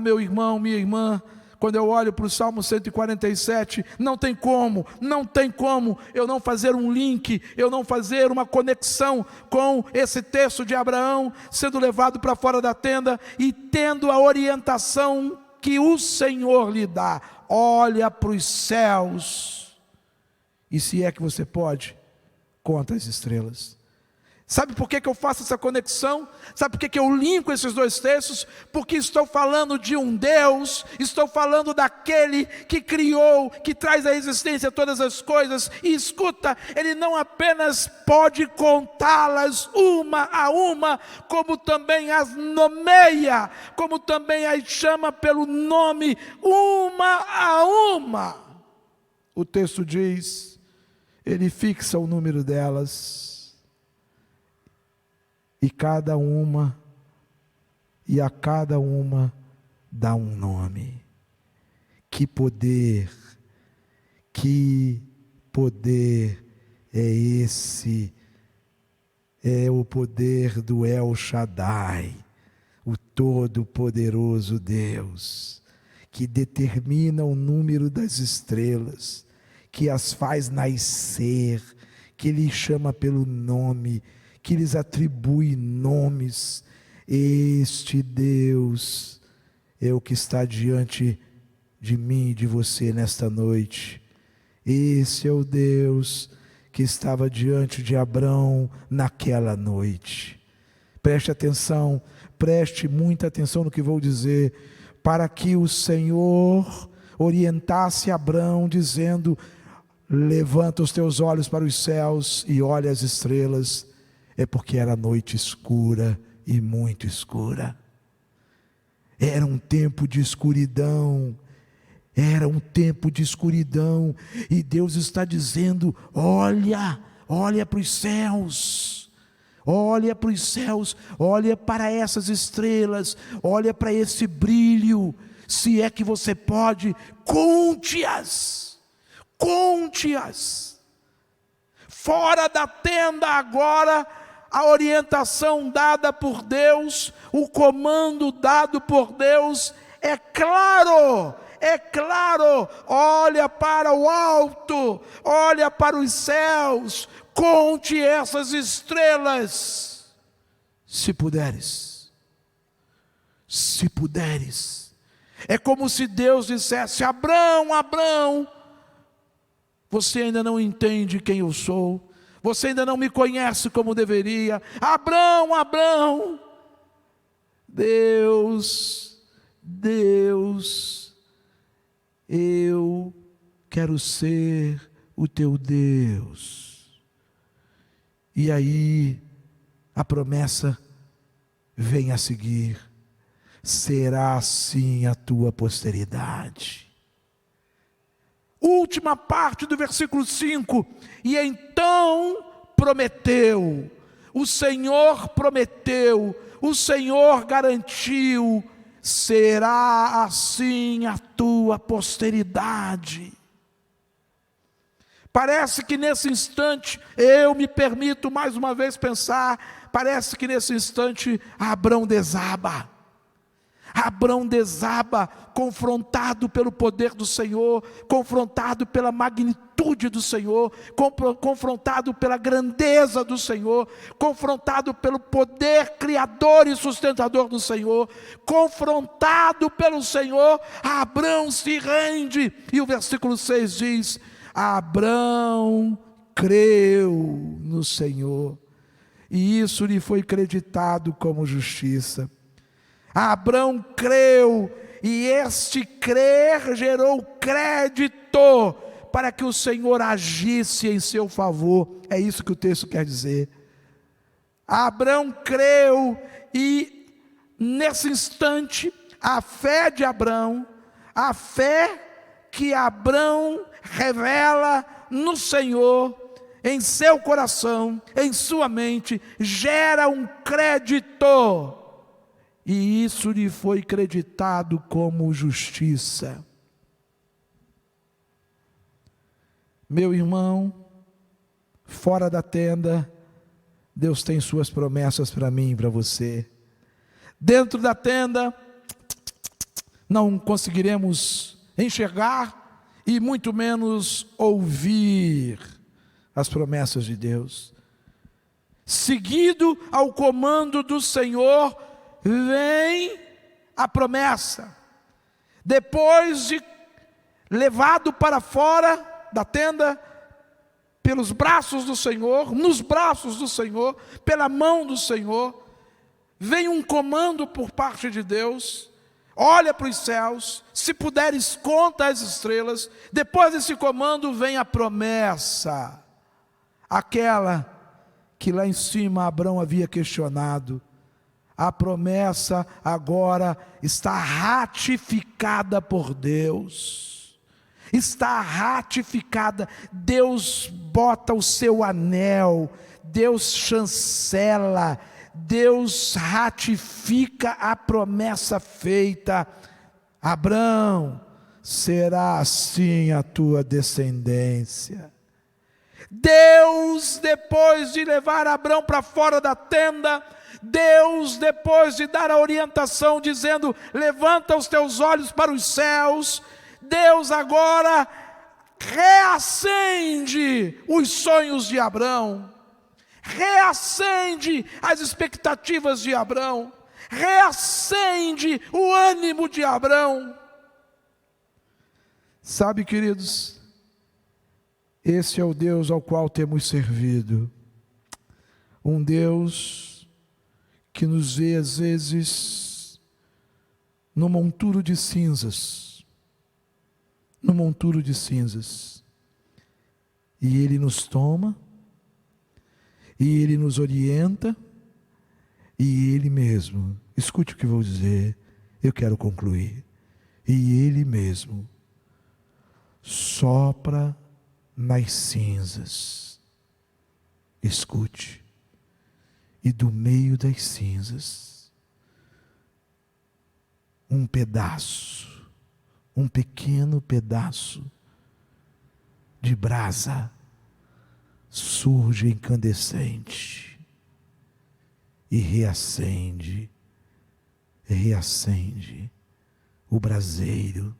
Speaker 1: meu irmão, minha irmã, quando eu olho para o Salmo 147, não tem como eu não fazer um link, eu não fazer uma conexão com esse texto de Abraão, sendo levado para fora da tenda e tendo a orientação que o Senhor lhe dá. Olha para os céus, e se é que você pode, conta as estrelas. Sabe por que eu faço essa conexão? Sabe por que eu linko esses dois textos? Porque estou falando de um Deus, estou falando daquele que criou, que traz à existência todas as coisas. E escuta, Ele não apenas pode contá-las uma a uma, como também as nomeia, como também as chama pelo nome, uma a uma. o texto diz, ele fixa o número delas, e a cada uma dá um nome. Que poder é esse? É o poder do El Shaddai, o Todo-Poderoso Deus, que determina o número das estrelas, que as faz nascer, que lhe chama pelo nome, que lhes atribui nomes. Este Deus é o que está diante de mim e de você nesta noite. Esse é o Deus que estava diante de Abrão naquela noite. Preste atenção, preste muita atenção no que vou dizer, para que o Senhor orientasse Abrão dizendo: levanta os teus olhos para os céus e olha as estrelas. É porque era noite escura e muito escura. Era um tempo de escuridão. Era um tempo de escuridão. E Deus está dizendo: olha para os céus. Olha para os céus, olha para essas estrelas, olha para esse brilho. Se é que você pode, conte-as. Conte-as. Fora da tenda agora, a orientação dada por Deus, o comando dado por Deus, é claro, olha para o alto, olha para os céus, conte essas estrelas, se puderes. É como se Deus dissesse: Abrão, você ainda não entende quem eu sou, você ainda não me conhece como deveria. Abrão, Deus, eu quero ser o teu Deus. E aí a promessa vem a seguir: será assim a tua posteridade. Última parte do versículo 5: e então prometeu, o Senhor prometeu, o Senhor garantiu: será assim a tua posteridade. Parece que nesse instante, eu me permito mais uma vez pensar, parece que nesse instante Abrão desaba, confrontado pelo poder do Senhor, confrontado pela magnitude do Senhor, confrontado pela grandeza do Senhor, confrontado pelo poder criador e sustentador do Senhor, confrontado pelo Senhor, Abrão se rende. E o versículo 6 diz: Abrão creu no Senhor, e isso lhe foi creditado como justiça. Abrão creu, e este crer gerou crédito para que o Senhor agisse em seu favor. É isso que o texto quer dizer. Abrão creu, e nesse instante, a fé de Abrão, a fé que Abrão revela no Senhor, em seu coração, em sua mente, gera um crédito. E isso lhe foi creditado como justiça. Meu irmão, fora da tenda, Deus tem suas promessas para mim e para você. Dentro da tenda, não conseguiremos enxergar e muito menos ouvir as promessas de Deus. Seguido ao comando do Senhor, vem a promessa. Depois de levado para fora da tenda, pelos braços do Senhor, nos braços do Senhor, pela mão do Senhor, vem um comando por parte de Deus: olha para os céus, se puderes conta as estrelas. Depois desse comando vem a promessa, aquela que lá em cima Abrão havia questionado. A promessa agora está ratificada por Deus. está ratificada. Deus bota o seu anel, Deus chancela, Deus ratifica a promessa feita. Abrão, será assim a tua descendência. Deus, depois de levar Abrão para fora da tenda, Deus, depois de dar a orientação dizendo: levanta os teus olhos para os céus, Deus agora reacende os sonhos de Abrão, reacende as expectativas de Abrão, reacende o ânimo de Abrão. Sabe, queridos, esse é o Deus ao qual temos servido, um Deus que nos vê às vezes no monturo de cinzas, e Ele nos toma, e Ele nos orienta, e Ele mesmo, escute o que vou dizer, eu quero concluir, e Ele mesmo sopra nas cinzas, escute, e do meio das cinzas, um pedaço, um pequeno pedaço de brasa surge incandescente e reacende o braseiro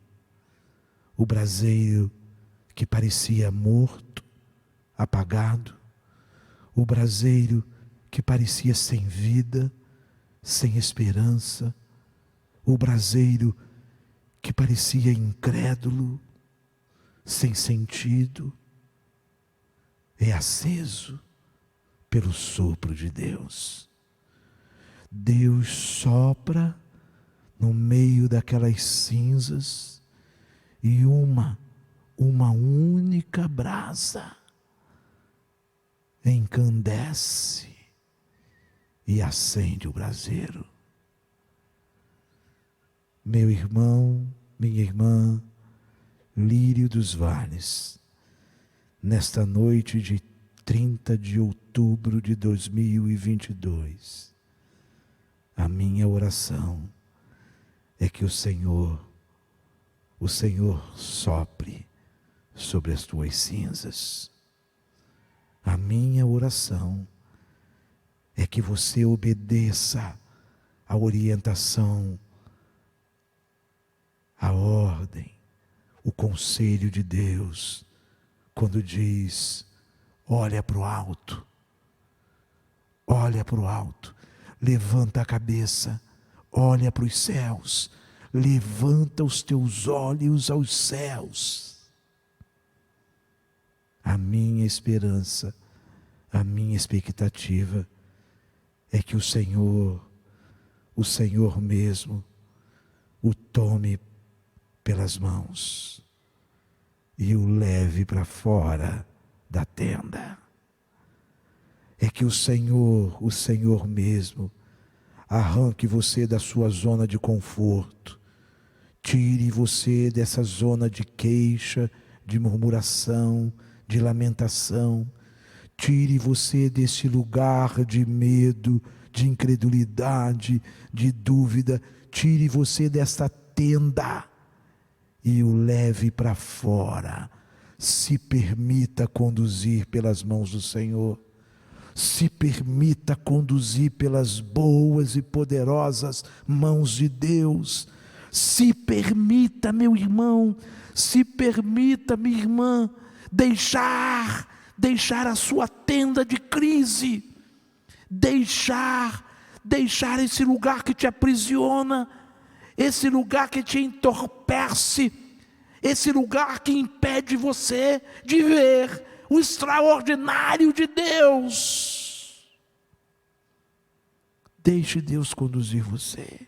Speaker 1: que parecia morto, apagado, o braseiro que parecia sem vida, sem esperança, o braseiro que parecia incrédulo, sem sentido, é aceso pelo sopro de Deus. Deus sopra no meio daquelas cinzas e uma única brasa encandece e acende o braseiro. Meu irmão, minha irmã, lírio dos vales, nesta noite de 30 de outubro de 2022, a minha oração é que o Senhor sopre sobre as tuas cinzas. A minha oração é que você obedeça a orientação, a ordem, o conselho de Deus, quando diz: olha para o alto, levanta a cabeça, olha para os céus, levanta os teus olhos aos céus. A minha esperança, a minha expectativa é que o Senhor mesmo, o tome pelas mãos e o leve para fora da tenda. É que o Senhor mesmo, arranque você da sua zona de conforto, tire você dessa zona de queixa, de murmuração, de lamentação, tire você desse lugar de medo, de incredulidade, de dúvida, tire você dessa tenda e o leve para fora. Se permita conduzir pelas mãos do Senhor, se permita conduzir pelas boas e poderosas mãos de Deus. Se permita, meu irmão, se permita, minha irmã, deixar a sua tenda de crise, deixar esse lugar que te aprisiona, esse lugar que te entorpece, esse lugar que impede você de ver o extraordinário de Deus. Deixe Deus conduzir você.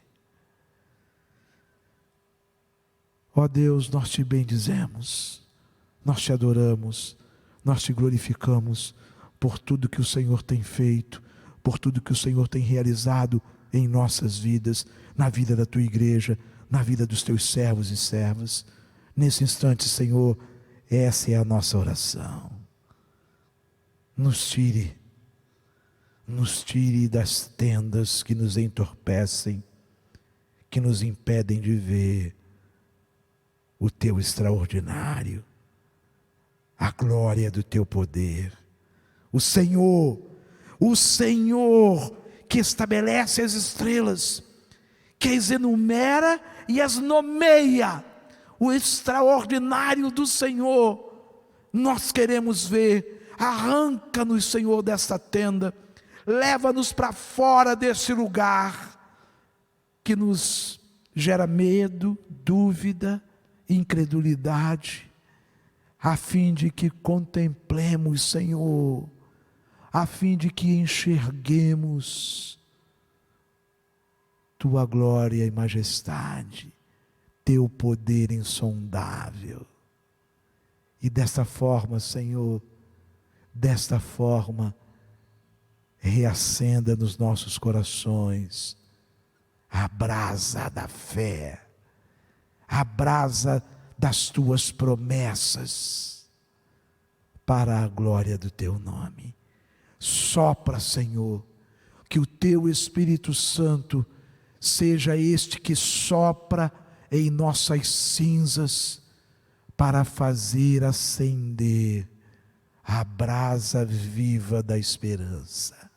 Speaker 1: Ó Deus, nós te bendizemos, nós te adoramos, nós te glorificamos por tudo que o Senhor tem feito, por tudo que o Senhor tem realizado em nossas vidas, na vida da tua igreja, na vida dos teus servos e servas. Nesse instante, Senhor, essa é a nossa oração. Nos tire das tendas que nos entorpecem, que nos impedem de ver o Teu extraordinário, a glória do Teu poder. O Senhor que estabelece as estrelas, que as enumera e as nomeia, o extraordinário do Senhor, nós queremos ver. Arranca-nos, Senhor, desta tenda, leva-nos para fora desse lugar que nos gera medo, dúvida, incredulidade, a fim de que contemplemos, Senhor, a fim de que enxerguemos Tua glória e majestade, Teu poder insondável. E desta forma, Senhor, reacenda nos nossos corações a brasa da fé, a brasa das Tuas promessas, para a glória do Teu nome. Sopra, Senhor, que o Teu Espírito Santo seja este que sopra em nossas cinzas, para fazer acender a brasa viva da esperança,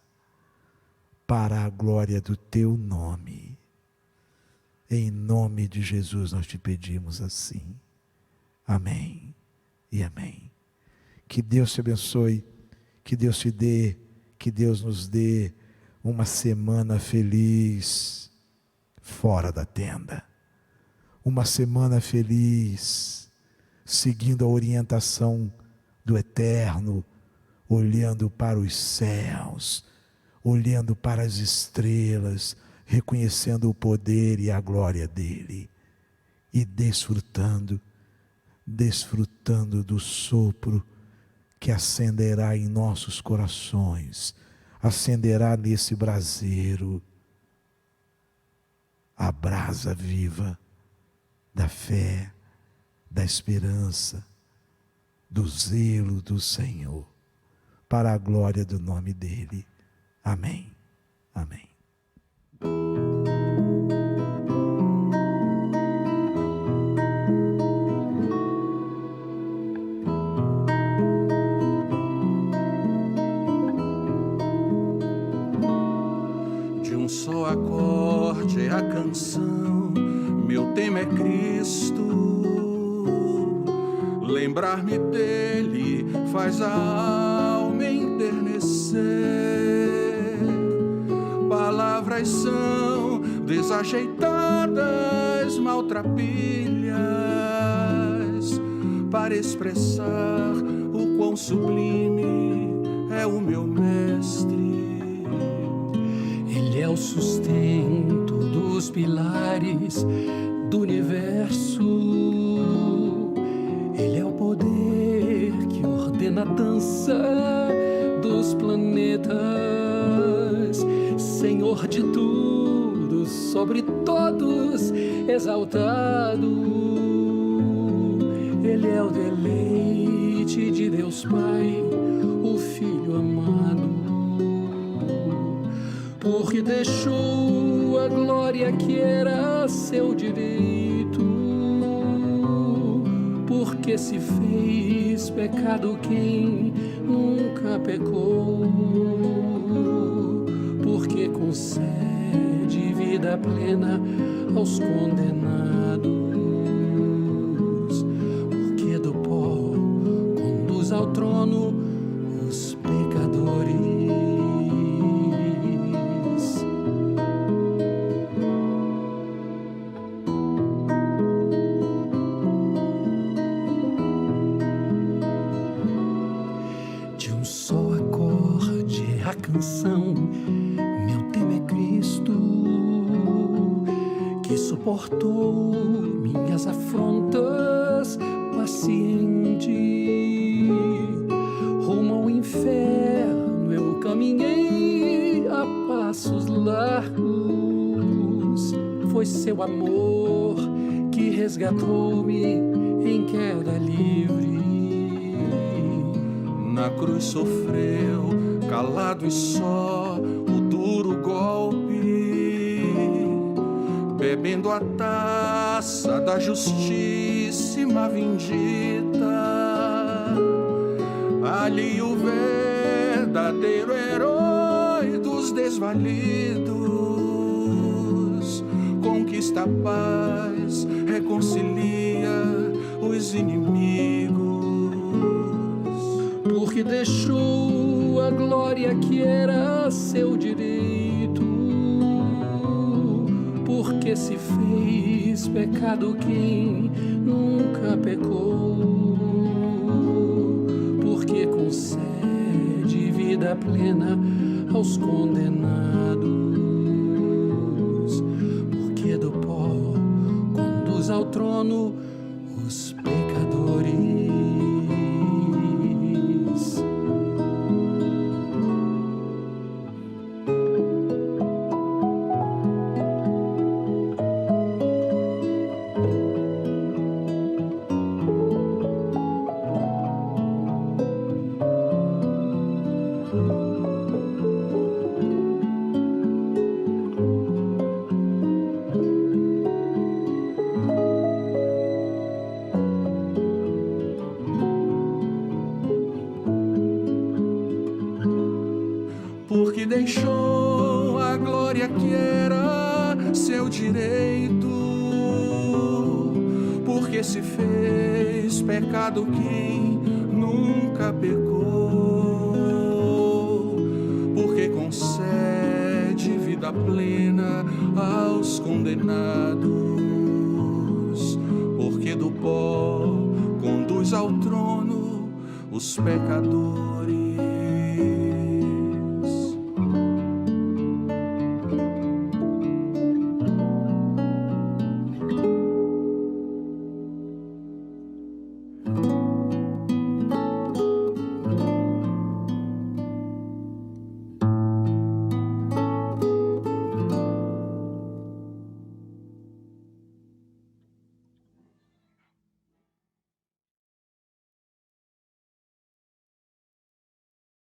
Speaker 1: para a glória do Teu nome. Em nome de Jesus nós te pedimos assim. Amém e amém. Que Deus te abençoe, que Deus te dê, que Deus nos dê uma semana feliz fora da tenda. Uma semana feliz, seguindo a orientação do Eterno, olhando para os céus, olhando para as estrelas, reconhecendo o poder e a glória dEle, e desfrutando do sopro que acenderá em nossos corações, acenderá nesse braseiro a brasa viva da fé, da esperança, do zelo do Senhor, para a glória do nome dEle. Amém. Amém.
Speaker 3: De um só acorde é a canção, meu tema é Cristo. Lembrar-me dele faz a alma enternecer. Palavras são desajeitadas, maltrapilhas, para expressar o quão sublime é o meu mestre.
Speaker 4: Ele é o sustento dos pilares do universo. Ele é o poder que ordena a dança dos planetas. Senhor de tudo, sobre todos exaltado. Ele é o deleite de Deus Pai, o Filho amado. Porque deixou a glória que era seu direito, porque se fez pecado quem nunca pecou, porque concede vida plena aos condenados, porque do pó conduz ao trono os pecadores. Meu tema é Cristo, que suportou minhas afrontas paciente. Rumo ao inferno eu caminhei a passos largos. Foi seu amor que resgatou-me em queda livre.
Speaker 3: Na cruz sofreu, calado e só, o duro golpe, bebendo a taça da justíssima vindita. Ali o verdadeiro herói dos desvalidos conquista a paz, reconcilia os inimigos.
Speaker 4: Porque deixou a glória que era seu direito, porque se fez pecado quem nunca pecou, porque concede vida plena aos condenados, porque do pó conduz ao trono os pecadores.
Speaker 3: Porque deixou a glória que era seu direito, porque se fez pecado quem nunca pecou, porque concede vida plena aos condenados, porque do pó conduz ao trono os pecadores.